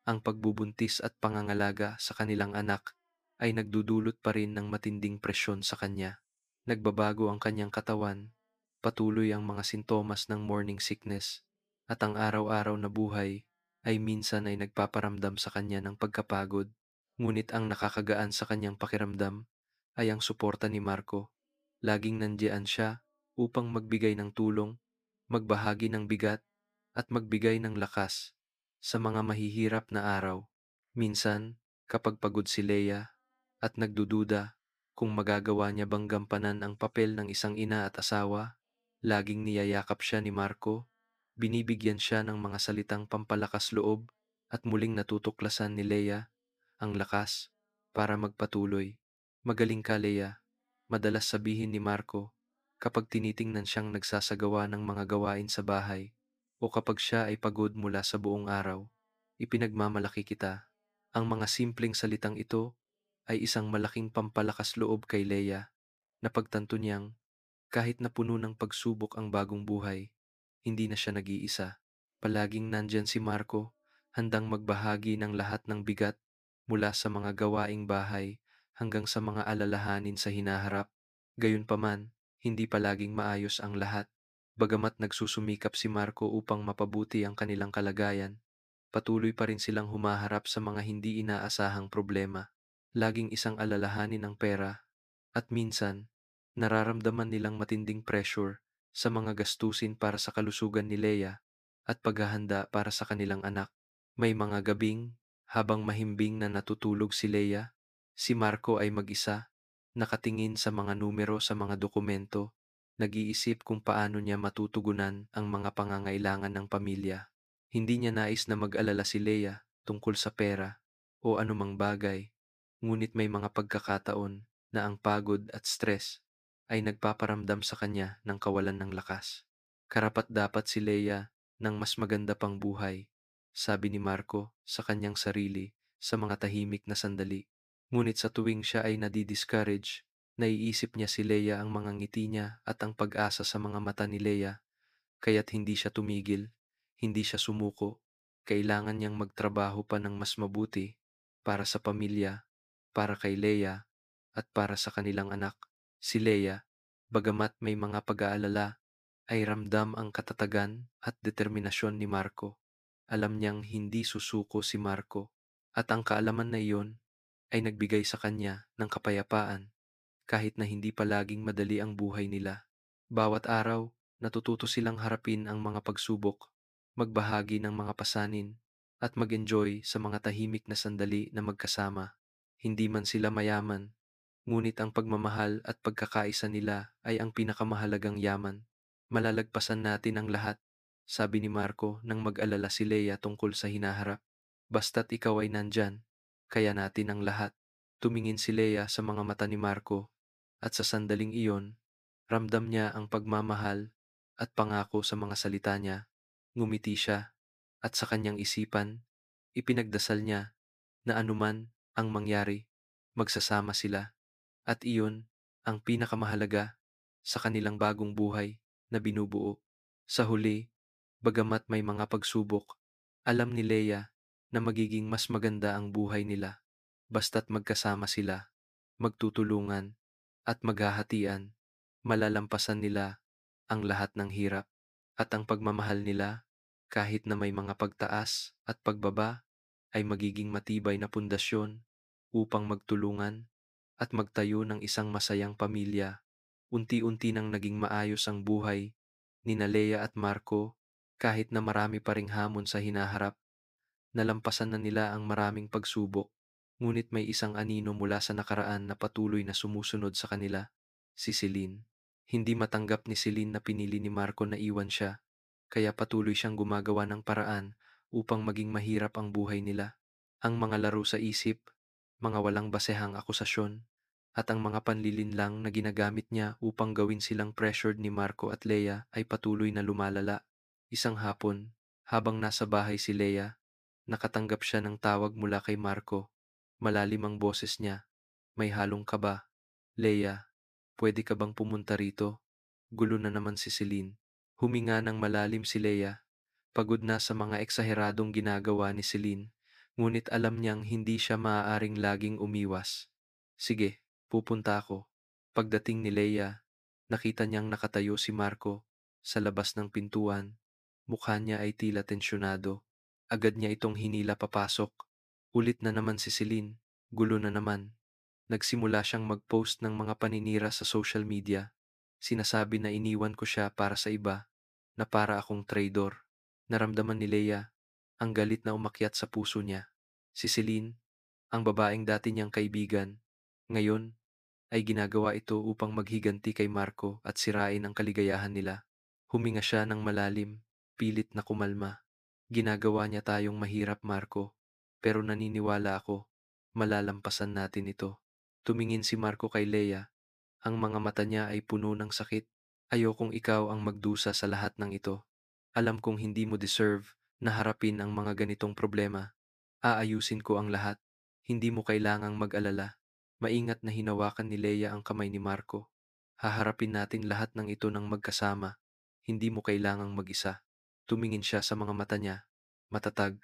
ang pagbubuntis at pangangalaga sa kanilang anak ay nagdudulot pa rin ng matinding presyon sa kanya. Nagbabago ang kanyang katawan, patuloy ang mga sintomas ng morning sickness, at ang araw-araw na buhay ay minsan ay nagpaparamdam sa kanya ng pagkapagod. Ngunit ang nakakagaan sa kanyang pakiramdam ay ang suporta ni Marco. Laging nandiyan siya upang magbigay ng tulong, magbahagi ng bigat, at magbigay ng lakas sa mga mahihirap na araw. Minsan, kapag pagod si Leia at nagdududa kung magagawa niya bang gampanan ang papel ng isang ina at asawa, laging niyayakap siya ni Marco, binibigyan siya ng mga salitang pampalakas loob, at muling natutuklasan ni Leia ang lakas para magpatuloy. Magaling ka, Leia, madalas sabihin ni Marco, Kapag tinitingnan siyang nagsasagawa ng mga gawain sa bahay, o kapag siya ay pagod mula sa buong araw, ipinagmamalaki kita. Ang mga simpleng salitang ito ay isang malaking pampalakas loob kay Leia na pagtanto niyang kahit na puno ng pagsubok ang bagong buhay, hindi na siya nag-iisa. Palaging nandyan si Marco, handang magbahagi ng lahat ng bigat mula sa mga gawaing bahay hanggang sa mga alalahanin sa hinaharap. Gayunpaman, hindi palaging maayos ang lahat. Bagamat nagsusumikap si Marco upang mapabuti ang kanilang kalagayan, patuloy pa rin silang humaharap sa mga hindi inaasahang problema. Laging isang alalahanin ang pera at minsan, nararamdaman nilang matinding pressure sa mga gastusin para sa kalusugan ni Leia at paghahanda para sa kanilang anak. May mga gabing, habang mahimbing na natutulog si Leia, si Marco ay mag-isa, nakatingin sa mga numero sa mga dokumento, nag-iisip kung paano niya matutugunan ang mga pangangailangan ng pamilya. Hindi niya nais na mag-alala si Leia tungkol sa pera o anumang bagay, ngunit may mga pagkakataon na ang pagod at stress ay nagpaparamdam sa kanya ng kawalan ng lakas. Karapat-dapat si Leia ng mas maganda pang buhay, sabi ni Marco sa kanyang sarili sa mga tahimik na sandali. Ngunit sa tuwing siya ay nadi-discourage, naiisip niya si Leia, ang mga ngiti niya at ang pag-asa sa mga mata ni Leia, kaya't hindi siya tumigil, hindi siya sumuko. Kailangan niyang magtrabaho pa ng mas mabuti para sa pamilya, para kay Leia, at para sa kanilang anak. Si Leia, bagamat may mga pag-aalala, ay ramdam ang katatagan at determinasyon ni Marco. Alam niyang hindi susuko si Marco, at ang kaalaman na iyon ay nagbigay sa kanya ng kapayapaan kahit na hindi palaging madali ang buhay nila. Bawat araw, natututo silang harapin ang mga pagsubok, magbahagi ng mga pasanin, at mag-enjoy sa mga tahimik na sandali na magkasama. Hindi man sila mayaman, ngunit ang pagmamahal at pagkakaisa nila ay ang pinakamahalagang yaman. Malalagpasan natin ang lahat, sabi ni Marco nang mag-alala si Leia tungkol sa hinaharap. Basta't ikaw ay nandyan, kaya natin ang lahat. Tumingin si Leia sa mga mata ni Marco, at sa sandaling iyon, ramdam niya ang pagmamahal at pangako sa mga salita niya. Ngumiti siya, at sa kanyang isipan, ipinagdasal niya na anuman ang mangyari, magsasama sila. At iyon ang pinakamahalaga sa kanilang bagong buhay na binubuo. Sa huli, bagamat may mga pagsubok, alam ni Leia na magiging mas maganda ang buhay nila basta't magkasama sila, magtutulungan, at maghahatian. Malalampasan nila ang lahat ng hirap, at ang pagmamahal nila, kahit na may mga pagtaas at pagbaba, ay magiging matibay na pundasyon upang magtulungan at magtayo ng isang masayang pamilya. Unti-unti nang naging maayos ang buhay ni Nalea at Marco, kahit na marami pa ring hamon sa hinaharap. Nalampasan na nila ang maraming pagsubok, ngunit may isang anino mula sa nakaraan na patuloy na sumusunod sa kanila, si Celine. Hindi matanggap ni Celine na pinili ni Marco na iwan siya, kaya patuloy siyang gumagawa ng paraan upang maging mahirap ang buhay nila. Ang mga laro sa isip, mga walang basehang akusasyon, at ang mga panlilinlang na ginagamit niya upang gawin silang pressured ni Marco at Leia ay patuloy na lumalala. Isang hapon, habang nasa bahay si Leia, nakatanggap siya ng tawag mula kay Marco. Malalim ang boses niya, may halong kaba. Leia, pwede ka bang pumunta rito? Gulo na naman si Celine. Huminga ng malalim si Leia, pagod na sa mga eksaheradong ginagawa ni Celine, ngunit alam niyang hindi siya maaaring laging umiwas. Sige, pupunta ako. Pagdating ni Leia, nakita niyang nakatayo si Marco sa labas ng pintuan. Mukha niya ay tila tensyonado. Agad niya itong hinila papasok. Ulit na naman si Celine. Gulo na naman. Nagsimula siyang mag-post ng mga paninira sa social media. Sinasabi na iniwan ko siya para sa iba, na para akong traitor. Naramdaman ni Leia ang galit na umakyat sa puso niya. Si Celine, ang babaeng dati niyang kaibigan, ngayon ay ginagawa ito upang maghiganti kay Marco at sirain ang kaligayahan nila. Huminga siya ng malalim, pilit na kumalma. Ginagawa niya tayong mahirap, Marco, pero naniniwala ako, malalampasan natin ito. Tumingin si Marco kay Leia, ang mga mata niya ay puno ng sakit. Ayokong ikaw ang magdusa sa lahat ng ito. Alam kong hindi mo deserve na harapin ang mga ganitong problema. Aayusin ko ang lahat. Hindi mo kailangang mag-alala. Maingat na hinawakan ni Leia ang kamay ni Marco. Haharapin natin lahat ng ito ng magkasama. Hindi mo kailangang mag-isa. Tumingin siya sa mga mata niya. Matatag.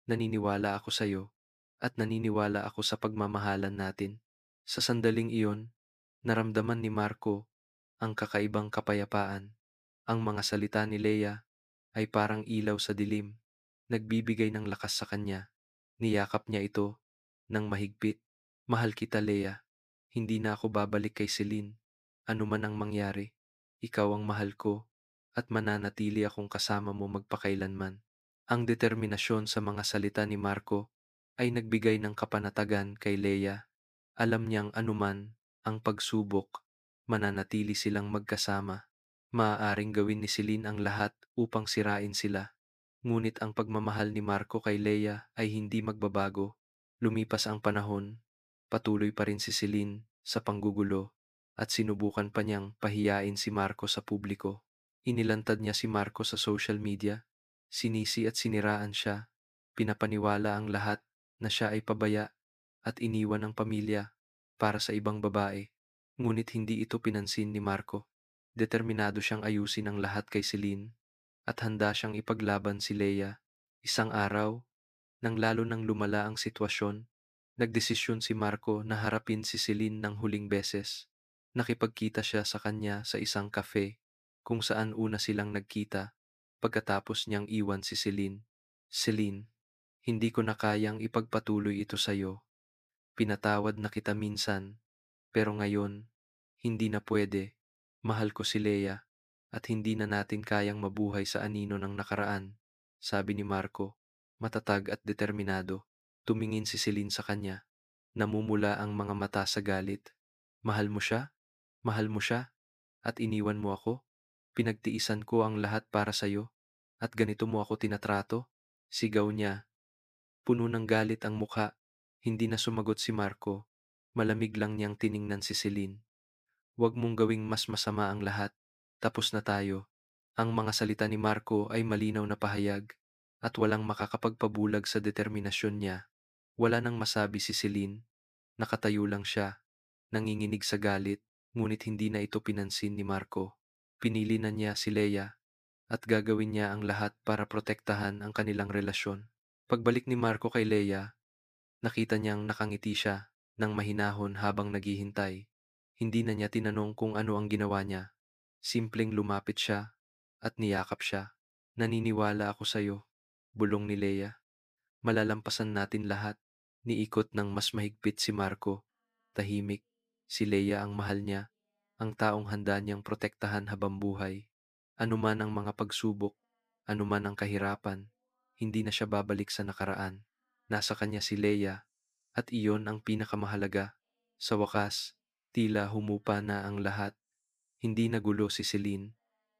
Naniniwala ako sa iyo. At naniniwala ako sa pagmamahalan natin. Sa sandaling iyon, naramdaman ni Marco ang kakaibang kapayapaan. Ang mga salita ni Leia ay parang ilaw sa dilim, nagbibigay ng lakas sa kanya. Niyakap niya ito ng mahigpit. Mahal kita, Leia. Hindi na ako babalik kay Celine. Ano man ang mangyari, ikaw ang mahal ko at mananatili akong kasama mo magpakailanman. Ang determinasyon sa mga salita ni Marco ay nagbigay ng kapanatagan kay Leia. Alam niyang anuman ang pagsubok, mananatili silang magkasama. Maaaring gawin ni Celine ang lahat upang sirain sila. Ngunit ang pagmamahal ni Marco kay Leia ay hindi magbabago. Lumipas ang panahon, patuloy pa rin si Celine sa panggugulo at sinubukan pa niyang pahiyain si Marco sa publiko. Inilantad niya si Marco sa social media, sinisi at siniraan siya, pinapaniwala ang lahat na siya ay pabaya at iniwan ng pamilya para sa ibang babae. Ngunit hindi ito pinansin ni Marco. Determinado siyang ayusin ang lahat kay Celine at handa siyang ipaglaban si Leia. Isang araw, nang lalo nang lumala ang sitwasyon, nagdesisyon si Marco na harapin si Celine ng huling beses. Nakipagkita siya sa kanya sa isang cafe kung saan una silang nagkita pagkatapos niyang iwan si Celine. Celine, hindi ko na kayang ipagpatuloy ito sa'yo. Pinatawad na kita minsan, pero ngayon, hindi na pwede. Mahal ko si Leia at hindi na natin kayang mabuhay sa anino ng nakaraan, sabi ni Marco, matatag at determinado. Tumingin si Celine sa kanya. Namumula ang mga mata sa galit. Mahal mo siya? Mahal mo siya? At iniwan mo ako? Pinagtiisan ko ang lahat para sa'yo. At ganito mo ako tinatrato? Sigaw niya. Puno ng galit ang mukha. Hindi na sumagot si Marco. Malamig lang niyang tiningnan si Celine. Huwag mong gawing mas masama ang lahat. Tapos na tayo. Ang mga salita ni Marco ay malinaw na pahayag at walang makakapagpabulag sa determinasyon niya. Wala nang masabi si Celine. Nakatayo lang siya, nanginginig sa galit, ngunit hindi na ito pinansin ni Marco. Pinili na niya si Leia at gagawin niya ang lahat para protektahan ang kanilang relasyon. Pagbalik ni Marco kay Leia, nakita niyang nakangiti siya ng mahinahon habang naghihintay. Hindi na niya tinanong kung ano ang ginawa niya. Simpleng lumapit siya at niyakap siya. Naniniwala ako sa'yo, bulong ni Leia. Malalampasan natin lahat. Niikot ng mas mahigpit si Marco. Tahimik. Si Leia ang mahal niya, ang taong handa niyang protektahan habang buhay. Anuman ang mga pagsubok, anuman ang kahirapan, hindi na siya babalik sa nakaraan. Nasa kanya si Leia at iyon ang pinakamahalaga. Sa wakas, tila humupa na ang lahat. Hindi nagulo si Celine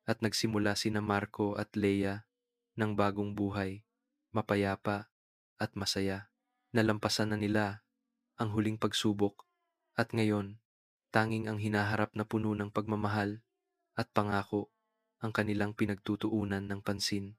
at nagsimula sina Marco at Leia ng bagong buhay, mapayapa at masaya. Nalampasan na nila ang huling pagsubok at ngayon, tanging ang hinaharap na puno ng pagmamahal at pangako ang kanilang pinagtutuunan ng pansin.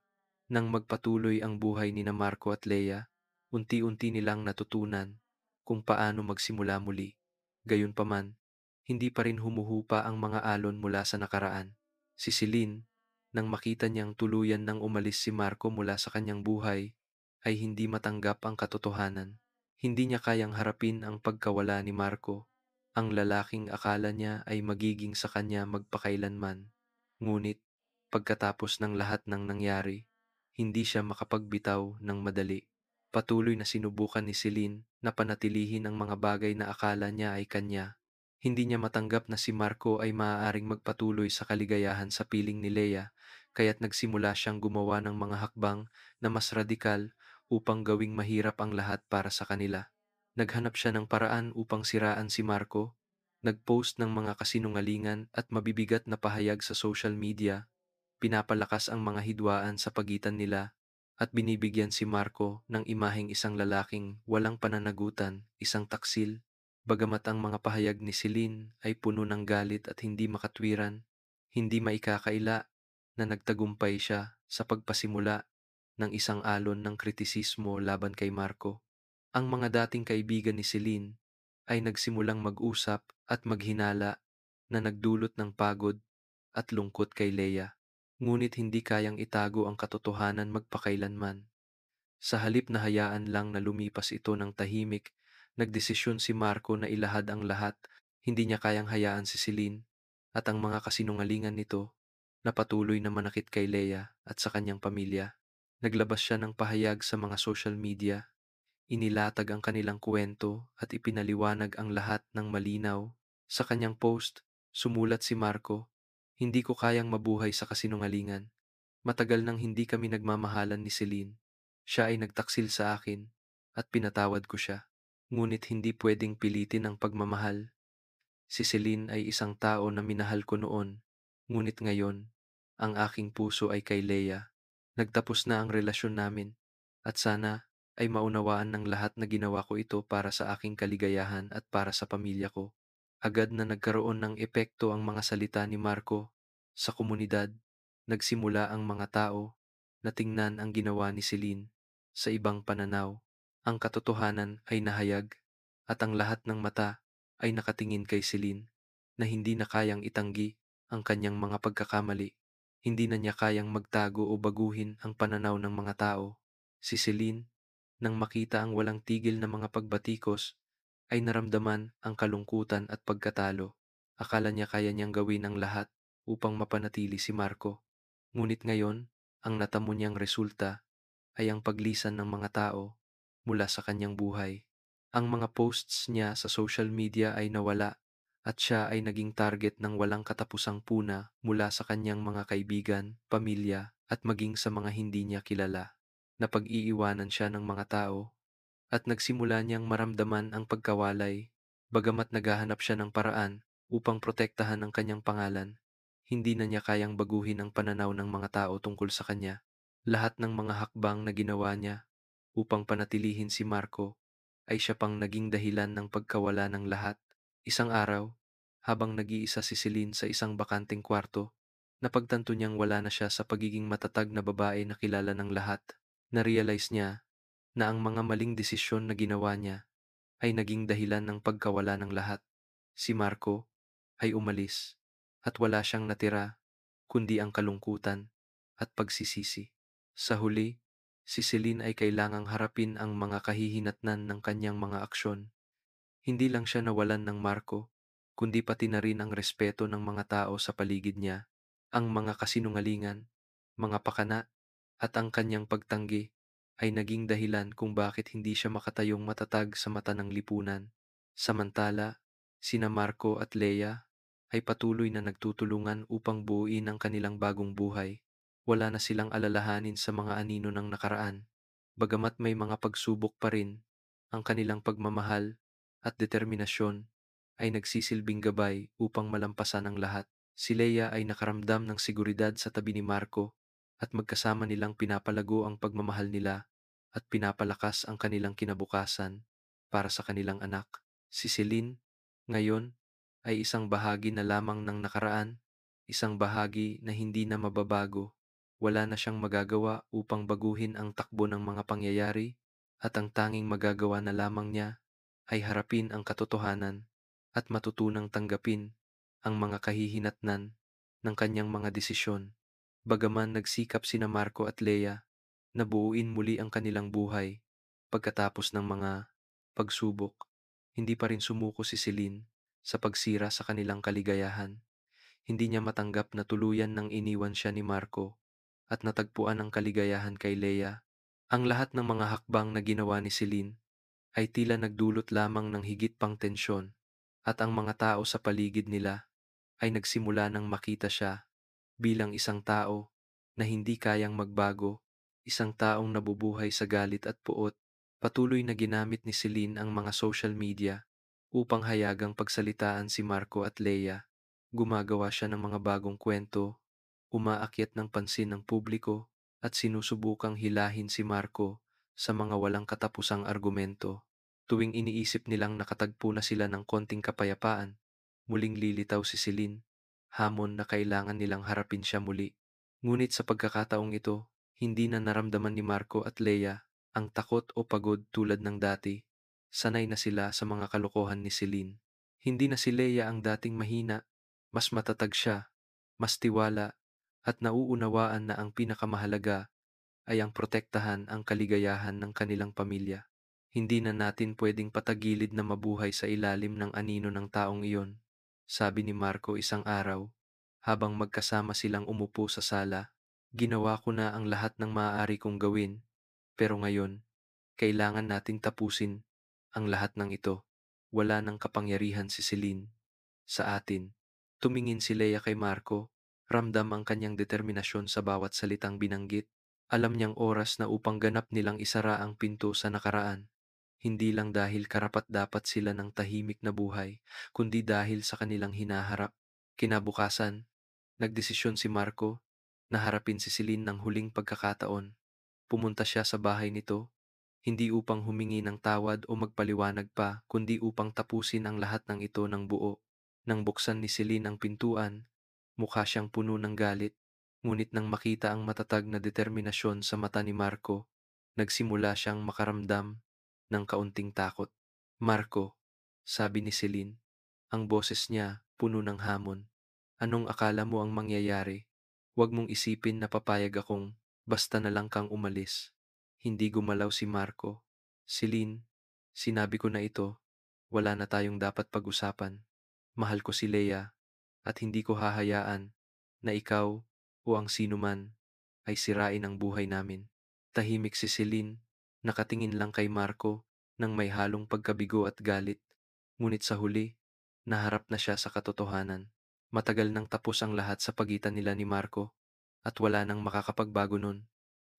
Nang magpatuloy ang buhay ni na Marco at Leia, unti-unti nilang natutunan kung paano magsimula muli. Gayunpaman, hindi pa rin humuhupa ang mga alon mula sa nakaraan. Si Celine, nang makita niyang tuluyan nang umalis si Marco mula sa kanyang buhay, ay hindi matanggap ang katotohanan. Hindi niya kayang harapin ang pagkawala ni Marco, ang lalaking akala niya ay magiging sa kanya magpakailanman. Ngunit, pagkatapos ng lahat ng nangyari, hindi siya makapagbitaw ng madali. Patuloy na sinubukan ni Celine na panatilihin ang mga bagay na akala niya ay kanya. Hindi niya matanggap na si Marco ay maaaring magpatuloy sa kaligayahan sa piling ni Leia, kaya't nagsimula siyang gumawa ng mga hakbang na mas radikal upang gawing mahirap ang lahat para sa kanila. Naghanap siya ng paraan upang siraan si Marco, nagpost ng mga kasinungalingan at mabibigat na pahayag sa social media, pinapalakas ang mga hidwaan sa pagitan nila, at binibigyan si Marco ng imaheng isang lalaking walang pananagutan, isang taksil. Bagamat ang mga pahayag ni Celine ay puno ng galit at hindi makatwiran, Hindi maikakaila na nagtagumpay siya sa pagpasimula ng isang alon ng kritisismo laban kay Marco. Ang mga dating kaibigan ni Celine ay nagsimulang mag-usap at maghinala na nagdulot ng pagod at lungkot kay Leia. Ngunit hindi kayang itago ang katotohanan magpakailanman. Sa halip na hayaan lang na lumipas ito ng tahimik, nagdesisyon si Marco na ilahad ang lahat. Hindi niya kayang hayaan si Celine at ang mga kasinungalingan nito na patuloy na manakit kay Leia at sa kanyang pamilya. Naglabas siya ng pahayag sa mga social media, inilatag ang kanilang kwento at ipinaliwanag ang lahat ng malinaw. Sa kanyang post, sumulat si Marco, "Hindi ko kayang mabuhay sa kasinungalingan. Matagal nang hindi kami nagmamahalan ni Celine. Siya ay nagtaksil sa akin at pinatawad ko siya. Ngunit hindi pwedeng pilitin ang pagmamahal. Si Celine ay isang tao na minahal ko noon, ngunit ngayon, ang aking puso ay kay Leia. Nagtapos na ang relasyon namin, at sana ay maunawaan ng lahat na ginawa ko ito para sa aking kaligayahan at para sa pamilya ko." Agad na nagkaroon ng epekto ang mga salita ni Marco sa komunidad. Nagsimula ang mga tao na tingnan ang ginawa ni Celine sa ibang pananaw. Ang katotohanan ay nahayag at ang lahat ng mata ay nakatingin kay Celine na hindi na kayang itanggi ang kanyang mga pagkakamali. Hindi na niya kayang magtago o baguhin ang pananaw ng mga tao. Si Celine, nang makita ang walang tigil na mga pagbatikos, ay naramdaman ang kalungkutan at pagkatalo. Akala niya kaya niyang gawin ang lahat upang mapanatili si Marco. Ngunit ngayon, ang natamo niyang resulta ay ang paglisan ng mga tao mula sa kanyang buhay. Ang mga posts niya sa social media ay nawala at siya ay naging target ng walang katapusang puna mula sa kanyang mga kaibigan, pamilya at maging sa mga hindi niya kilala. Napag-iiwanan siya ng mga tao at nagsimula niyang maramdaman ang pagkawalay. Bagamat naghahanap siya ng paraan upang protektahan ang kanyang pangalan, hindi na niya kayang baguhin ang pananaw ng mga tao tungkol sa kanya. Lahat ng mga hakbang na ginawa niya upang panatilihin si Marco ay siya pang naging dahilan ng pagkawala ng lahat. Isang araw, habang nag-iisa si Celine sa isang bakanteng kwarto, napagtanto niyang wala na siya sa pagiging matatag na babae na kilala ng lahat. Na-realize niya na ang mga maling desisyon na ginawa niya ay naging dahilan ng pagkawala ng lahat. Si Marco ay umalis at wala siyang natira kundi ang kalungkutan at pagsisisi. Sa huli, si Celine ay kailangang harapin ang mga kahihinatnan ng kanyang mga aksyon. Hindi lang siya nawalan ng Marco, kundi pati na rin ang respeto ng mga tao sa paligid niya. Ang mga kasinungalingan, mga pakana, at ang kanyang pagtanggi ay naging dahilan kung bakit hindi siya makatayong matatag sa mata ng lipunan. Samantala, sina Marco at Leia ay patuloy na nagtutulungan upang buuin ang kanilang bagong buhay. Wala na silang alalahanin sa mga anino ng nakaraan. Bagamat may mga pagsubok pa rin, ang kanilang pagmamahal at determinasyon ay nagsisilbing gabay upang malampasan ang lahat. Si Leia ay nakaramdam ng seguridad sa tabi ni Marco at magkasama nilang pinapalago ang pagmamahal nila at pinapalakas ang kanilang kinabukasan para sa kanilang anak. Si Celine, ngayon, ay isang bahagi na lamang ng nakaraan, isang bahagi na hindi na mababago. Wala na siyang magagawa upang baguhin ang takbo ng mga pangyayari at ang tanging magagawa na lamang niya ay harapin ang katotohanan at matutunang tanggapin ang mga kahihinatnan ng kanyang mga desisyon. Bagaman nagsikap sina Marco at Leia na buuin muli ang kanilang buhay pagkatapos ng mga pagsubok, hindi pa rin sumuko si Celine sa pagsira sa kanilang kaligayahan. Hindi niya matanggap na tuluyan nang iniwan siya ni Marco at natagpuan ang kaligayahan kay Leia. Ang lahat ng mga hakbang na ginawa ni Celine ay tila nagdulot lamang ng higit pang tensyon at ang mga tao sa paligid nila ay nagsimula nang makita siya bilang isang tao na hindi kayang magbago, isang taong nabubuhay sa galit at puot. Patuloy na ginamit ni Celine ang mga social media upang hayagang pagsalitaan si Marco at Leia. Gumagawa siya ng mga bagong kwento, umaakyat ng pansin ng publiko, at sinusubukang hilahin si Marco sa mga walang katapusang argumento. Tuwing iniisip nilang nakatagpo na sila ng konting kapayapaan, muling lilitaw si Celine hamon na kailangan nilang harapin siya muli. Ngunit sa pagkakataong ito, hindi na naramdaman ni Marco at Leia ang takot o pagod tulad ng dati. Sanay na sila sa mga kalokohan ni Celine. Hindi na si Leia ang dating mahina, mas matatag siya, mas tiwala, at nauunawaan na ang pinakamahalaga ay ang protektahan ang kaligayahan ng kanilang pamilya. Hindi na natin pwedeng patagilid na mabuhay sa ilalim ng anino ng taong iyon, sabi ni Marco isang araw, habang magkasama silang umupo sa sala. Ginawa ko na ang lahat ng maaari kong gawin, pero ngayon, kailangan nating tapusin ang lahat ng ito. Wala nang kapangyarihan si Celine sa atin. Tumingin si Leia kay Marco, ramdam ang kanyang determinasyon sa bawat salitang binanggit. Alam niyang oras na upang ganap nilang isara ang pinto sa nakaraan. Hindi lang dahil karapat-dapat sila ng tahimik na buhay, kundi dahil sa kanilang hinaharap. Kinabukasan, nagdesisyon si Marco na harapin si Celine ng huling pagkakataon. Pumunta siya sa bahay nito, hindi upang humingi ng tawad o magpaliwanag pa, kundi upang tapusin ang lahat ng ito ng buo. Nang buksan ni Celine ang pintuan, mukha siyang puno ng galit, ngunit nang makita ang matatag na determinasyon sa mata ni Marco, nagsimula siyang makaramdam ng kaunting takot. Marco, sabi ni Celine, ang boses niya puno ng hamon. Anong akala mo ang mangyayari? Huwag mong isipin na papayag akong basta na lang kang umalis. Hindi gumalaw si Marco. Celine, sinabi ko na ito, wala na tayong dapat pag-usapan. Mahal ko si Leia at hindi ko hahayaan na ikaw o ang sino man ay sirain ang buhay namin. Tahimik si Celine, nakatingin lang kay Marco nang may halong pagkabigo at galit. Ngunit sa huli, naharap na siya sa katotohanan. Matagal nang tapos ang lahat sa pagitan nila ni Marco at wala nang makakapagbago nun.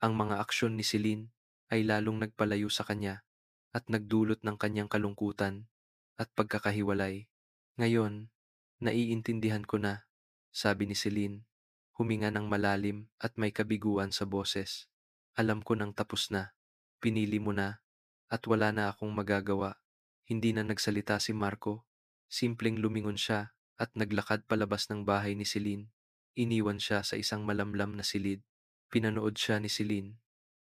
Ang mga aksyon ni Celine ay lalong nagpalayo sa kanya at nagdulot ng kanyang kalungkutan at pagkakahiwalay. Ngayon, naiintindihan ko na, sabi ni Celine, huminga ng malalim at may kabiguan sa boses. Alam ko nang tapos na, pinili mo na, at wala na akong magagawa. Hindi na nagsalita si Marco. Simpleng lumingon siya at naglakad palabas ng bahay ni Celine. Iniwan siya sa isang malamlam na silid. Pinanood siya ni Celine.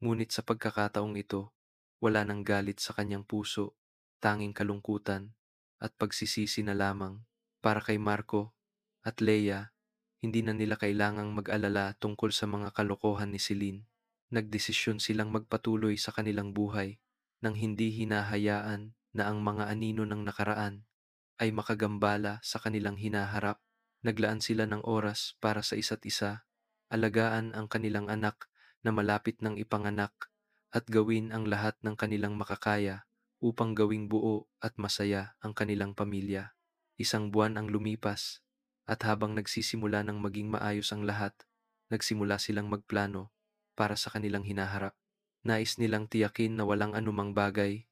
Ngunit sa pagkakataong ito, wala nang galit sa kanyang puso, tanging kalungkutan at pagsisisi na lamang. Para kay Marco at Leia, hindi na nila kailangang mag-alala tungkol sa mga kalokohan ni Celine. Nagdesisyon silang magpatuloy sa kanilang buhay nang hindi hinahayaan na ang mga anino ng nakaraan ay makagambala sa kanilang hinaharap. Naglaan sila ng oras para sa isa't isa, alagaan ang kanilang anak na malapit ng ipanganak at gawin ang lahat ng kanilang makakaya upang gawing buo at masaya ang kanilang pamilya. Isang buwan ang lumipas at habang nagsisimula ng maging maayos ang lahat, nagsimula silang magplano para sa kanilang hinaharap. Nais nilang tiyakin na walang anumang bagay,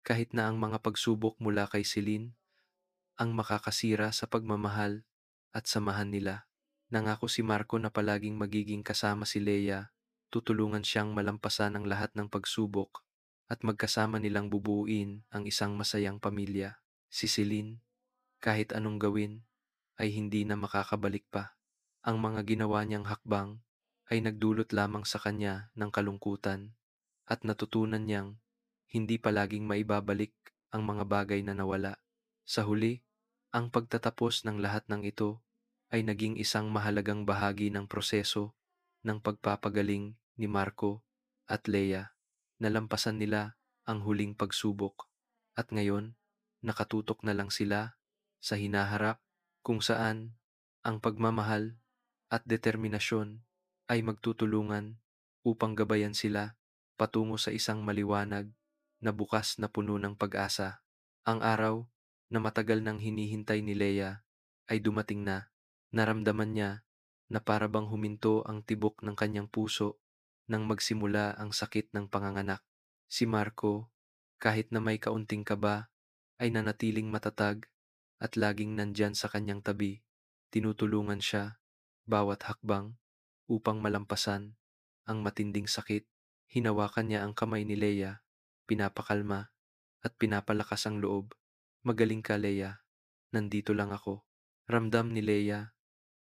kahit na ang mga pagsubok mula kay Celine, ang makakasira sa pagmamahal at samahan nila. Nangako si Marco na palaging magiging kasama si Leia, tutulungan siyang malampasan ang lahat ng pagsubok at magkasama nilang bubuuin ang isang masayang pamilya. Si Celine, kahit anong gawin, ay hindi na makakabalik pa. Ang mga ginawa niyang hakbang ay nagdulot lamang sa kanya ng kalungkutan at natutunan niyang hindi palaging maibabalik ang mga bagay na nawala. Sa huli, ang pagtatapos ng lahat ng ito ay naging isang mahalagang bahagi ng proseso ng pagpapagaling ni Marco at Leia. Nalampasan nila ang huling pagsubok at ngayon nakatutok na lang sila sa hinaharap kung saan ang pagmamahal at determinasyon ay magtutulungan upang gabayan sila patungo sa isang maliwanag na bukas na puno ng pag-asa. Ang araw na matagal nang hinihintay ni Leia ay dumating na. Naramdaman niya na para bang huminto ang tibok ng kanyang puso nang magsimula ang sakit ng panganganak. Si Marco, kahit na may kaunting kaba, ay nanatiling matatag at laging nandyan sa kanyang tabi. Tinutulungan siya bawat hakbang upang malampasan ang matinding sakit. Hinawakan niya ang kamay ni Leia, pinapakalma at pinapalakas ang loob. Magaling ka, Leia. Nandito lang ako. Ramdam ni Leia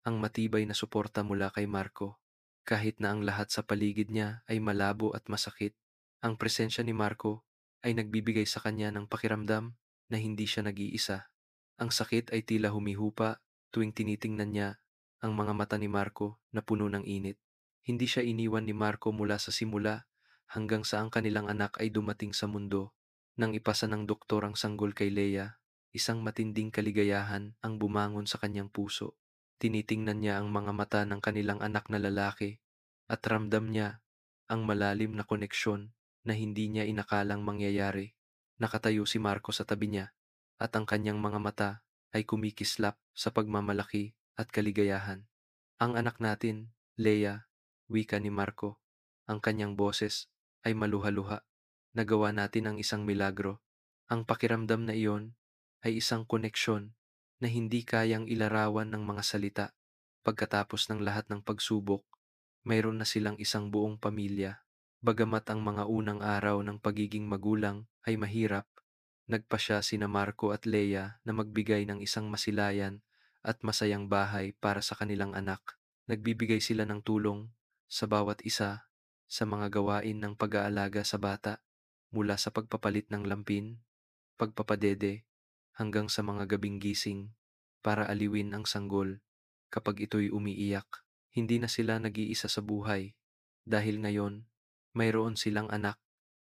ang matibay na suporta mula kay Marco. Kahit na ang lahat sa paligid niya ay malabo at masakit, ang presensya ni Marco ay nagbibigay sa kanya ng pakiramdam na hindi siya nag-iisa. Ang sakit ay tila humihupa tuwing tinitingnan niya ang mga mata ni Marco na puno ng init. Hindi siya iniwan ni Marco mula sa simula hanggang sa ang kanilang anak ay dumating sa mundo. Nang ipasa ng doktor ang sanggol kay Leia, isang matinding kaligayahan ang bumangon sa kanyang puso. Tinitingnan niya ang mga mata ng kanilang anak na lalaki at ramdam niya ang malalim na koneksyon na hindi niya inakalang mangyayari. Nakatayo si Marco sa tabi niya at ang kanyang mga mata ay kumikislap sa pagmamalaki at kaligayahan. Ang anak natin, Leia, wika ni Marco. Ang kanyang boses ay maluha-luha. Nagawa natin ang isang milagro. Ang pakiramdam na iyon ay isang koneksyon na hindi kayang ilarawan ng mga salita. Pagkatapos ng lahat ng pagsubok, mayroon na silang isang buong pamilya. Bagamat ang mga unang araw ng pagiging magulang ay mahirap, nagpasya sina Marco at Leia na magbigay ng isang masilayan at masayang bahay para sa kanilang anak. Nagbibigay sila ng tulong sa bawat isa sa mga gawain ng pag-aalaga sa bata, mula sa pagpapalit ng lampin, pagpapadede, hanggang sa mga gabing gising para aliwin ang sanggol kapag ito'y umiiyak. Hindi na sila nag-iisa sa buhay dahil ngayon mayroon silang anak,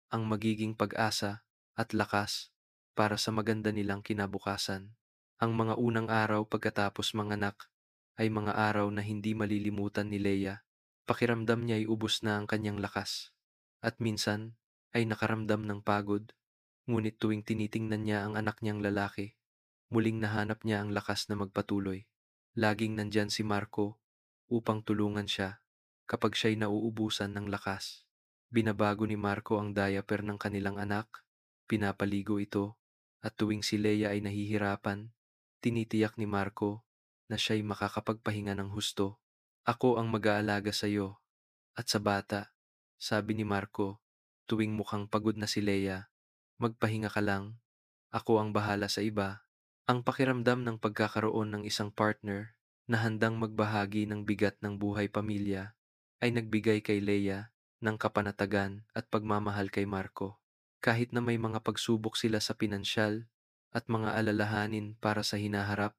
ang magiging pag-asa at lakas para sa maganda nilang kinabukasan. Ang mga unang araw pagkatapos manganak ay mga araw na hindi malilimutan ni Leia. Pakiramdam niya ay ubos na ang kanyang lakas at minsan ay nakaramdam ng pagod. Ngunit tuwing tinitingnan niya ang anak niyang lalaki, muling nahanap niya ang lakas na magpatuloy. Laging nandyan si Marco upang tulungan siya kapag siya'y nauubusan ng lakas. Binabago ni Marco ang diaper ng kanilang anak, pinapaligo ito, at tuwing si Leia ay nahihirapan, tinitiyak ni Marco na siya'y makakapagpahinga ng husto. Ako ang mag-aalaga sa iyo at sa bata, sabi ni Marco, tuwing mukhang pagod na si Leia. Magpahinga ka lang, ako ang bahala sa iba. Ang pakiramdam ng pagkakaroon ng isang partner na handang magbahagi ng bigat ng buhay pamilya ay nagbigay kay Leia ng kapanatagan at pagmamahal kay Marco. Kahit na may mga pagsubok sila sa pinansyal at mga alalahanin para sa hinaharap,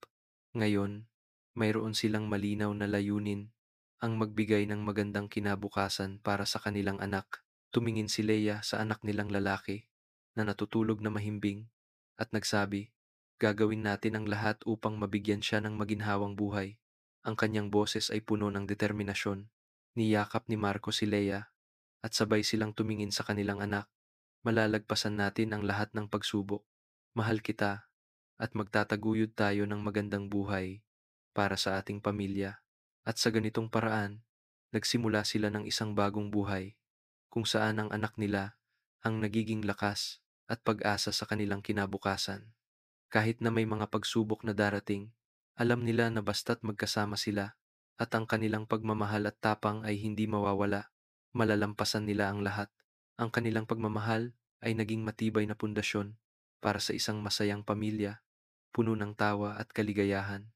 ngayon, mayroon silang malinaw na layunin, ang magbigay ng magandang kinabukasan para sa kanilang anak. Tumingin si Leia sa anak nilang lalaki na natutulog na mahimbing at nagsabi, "Gagawin natin ang lahat upang mabigyan siya ng maginhawang buhay." Ang kanyang boses ay puno ng determinasyon. Niyakap ni Marco si Leia at sabay silang tumingin sa kanilang anak. "Malalagpasan natin ang lahat ng pagsubok. Mahal kita at magtataguyod tayo ng magandang buhay para sa ating pamilya." At sa ganitong paraan, nagsimula sila ng isang bagong buhay kung saan ang anak nila ang nagiging lakas at pag-asa sa kanilang kinabukasan. Kahit na may mga pagsubok na darating, alam nila na basta't magkasama sila at ang kanilang pagmamahal at tapang ay hindi mawawala, malalampasan nila ang lahat. Ang kanilang pagmamahal ay naging matibay na pundasyon para sa isang masayang pamilya, puno ng tawa at kaligayahan.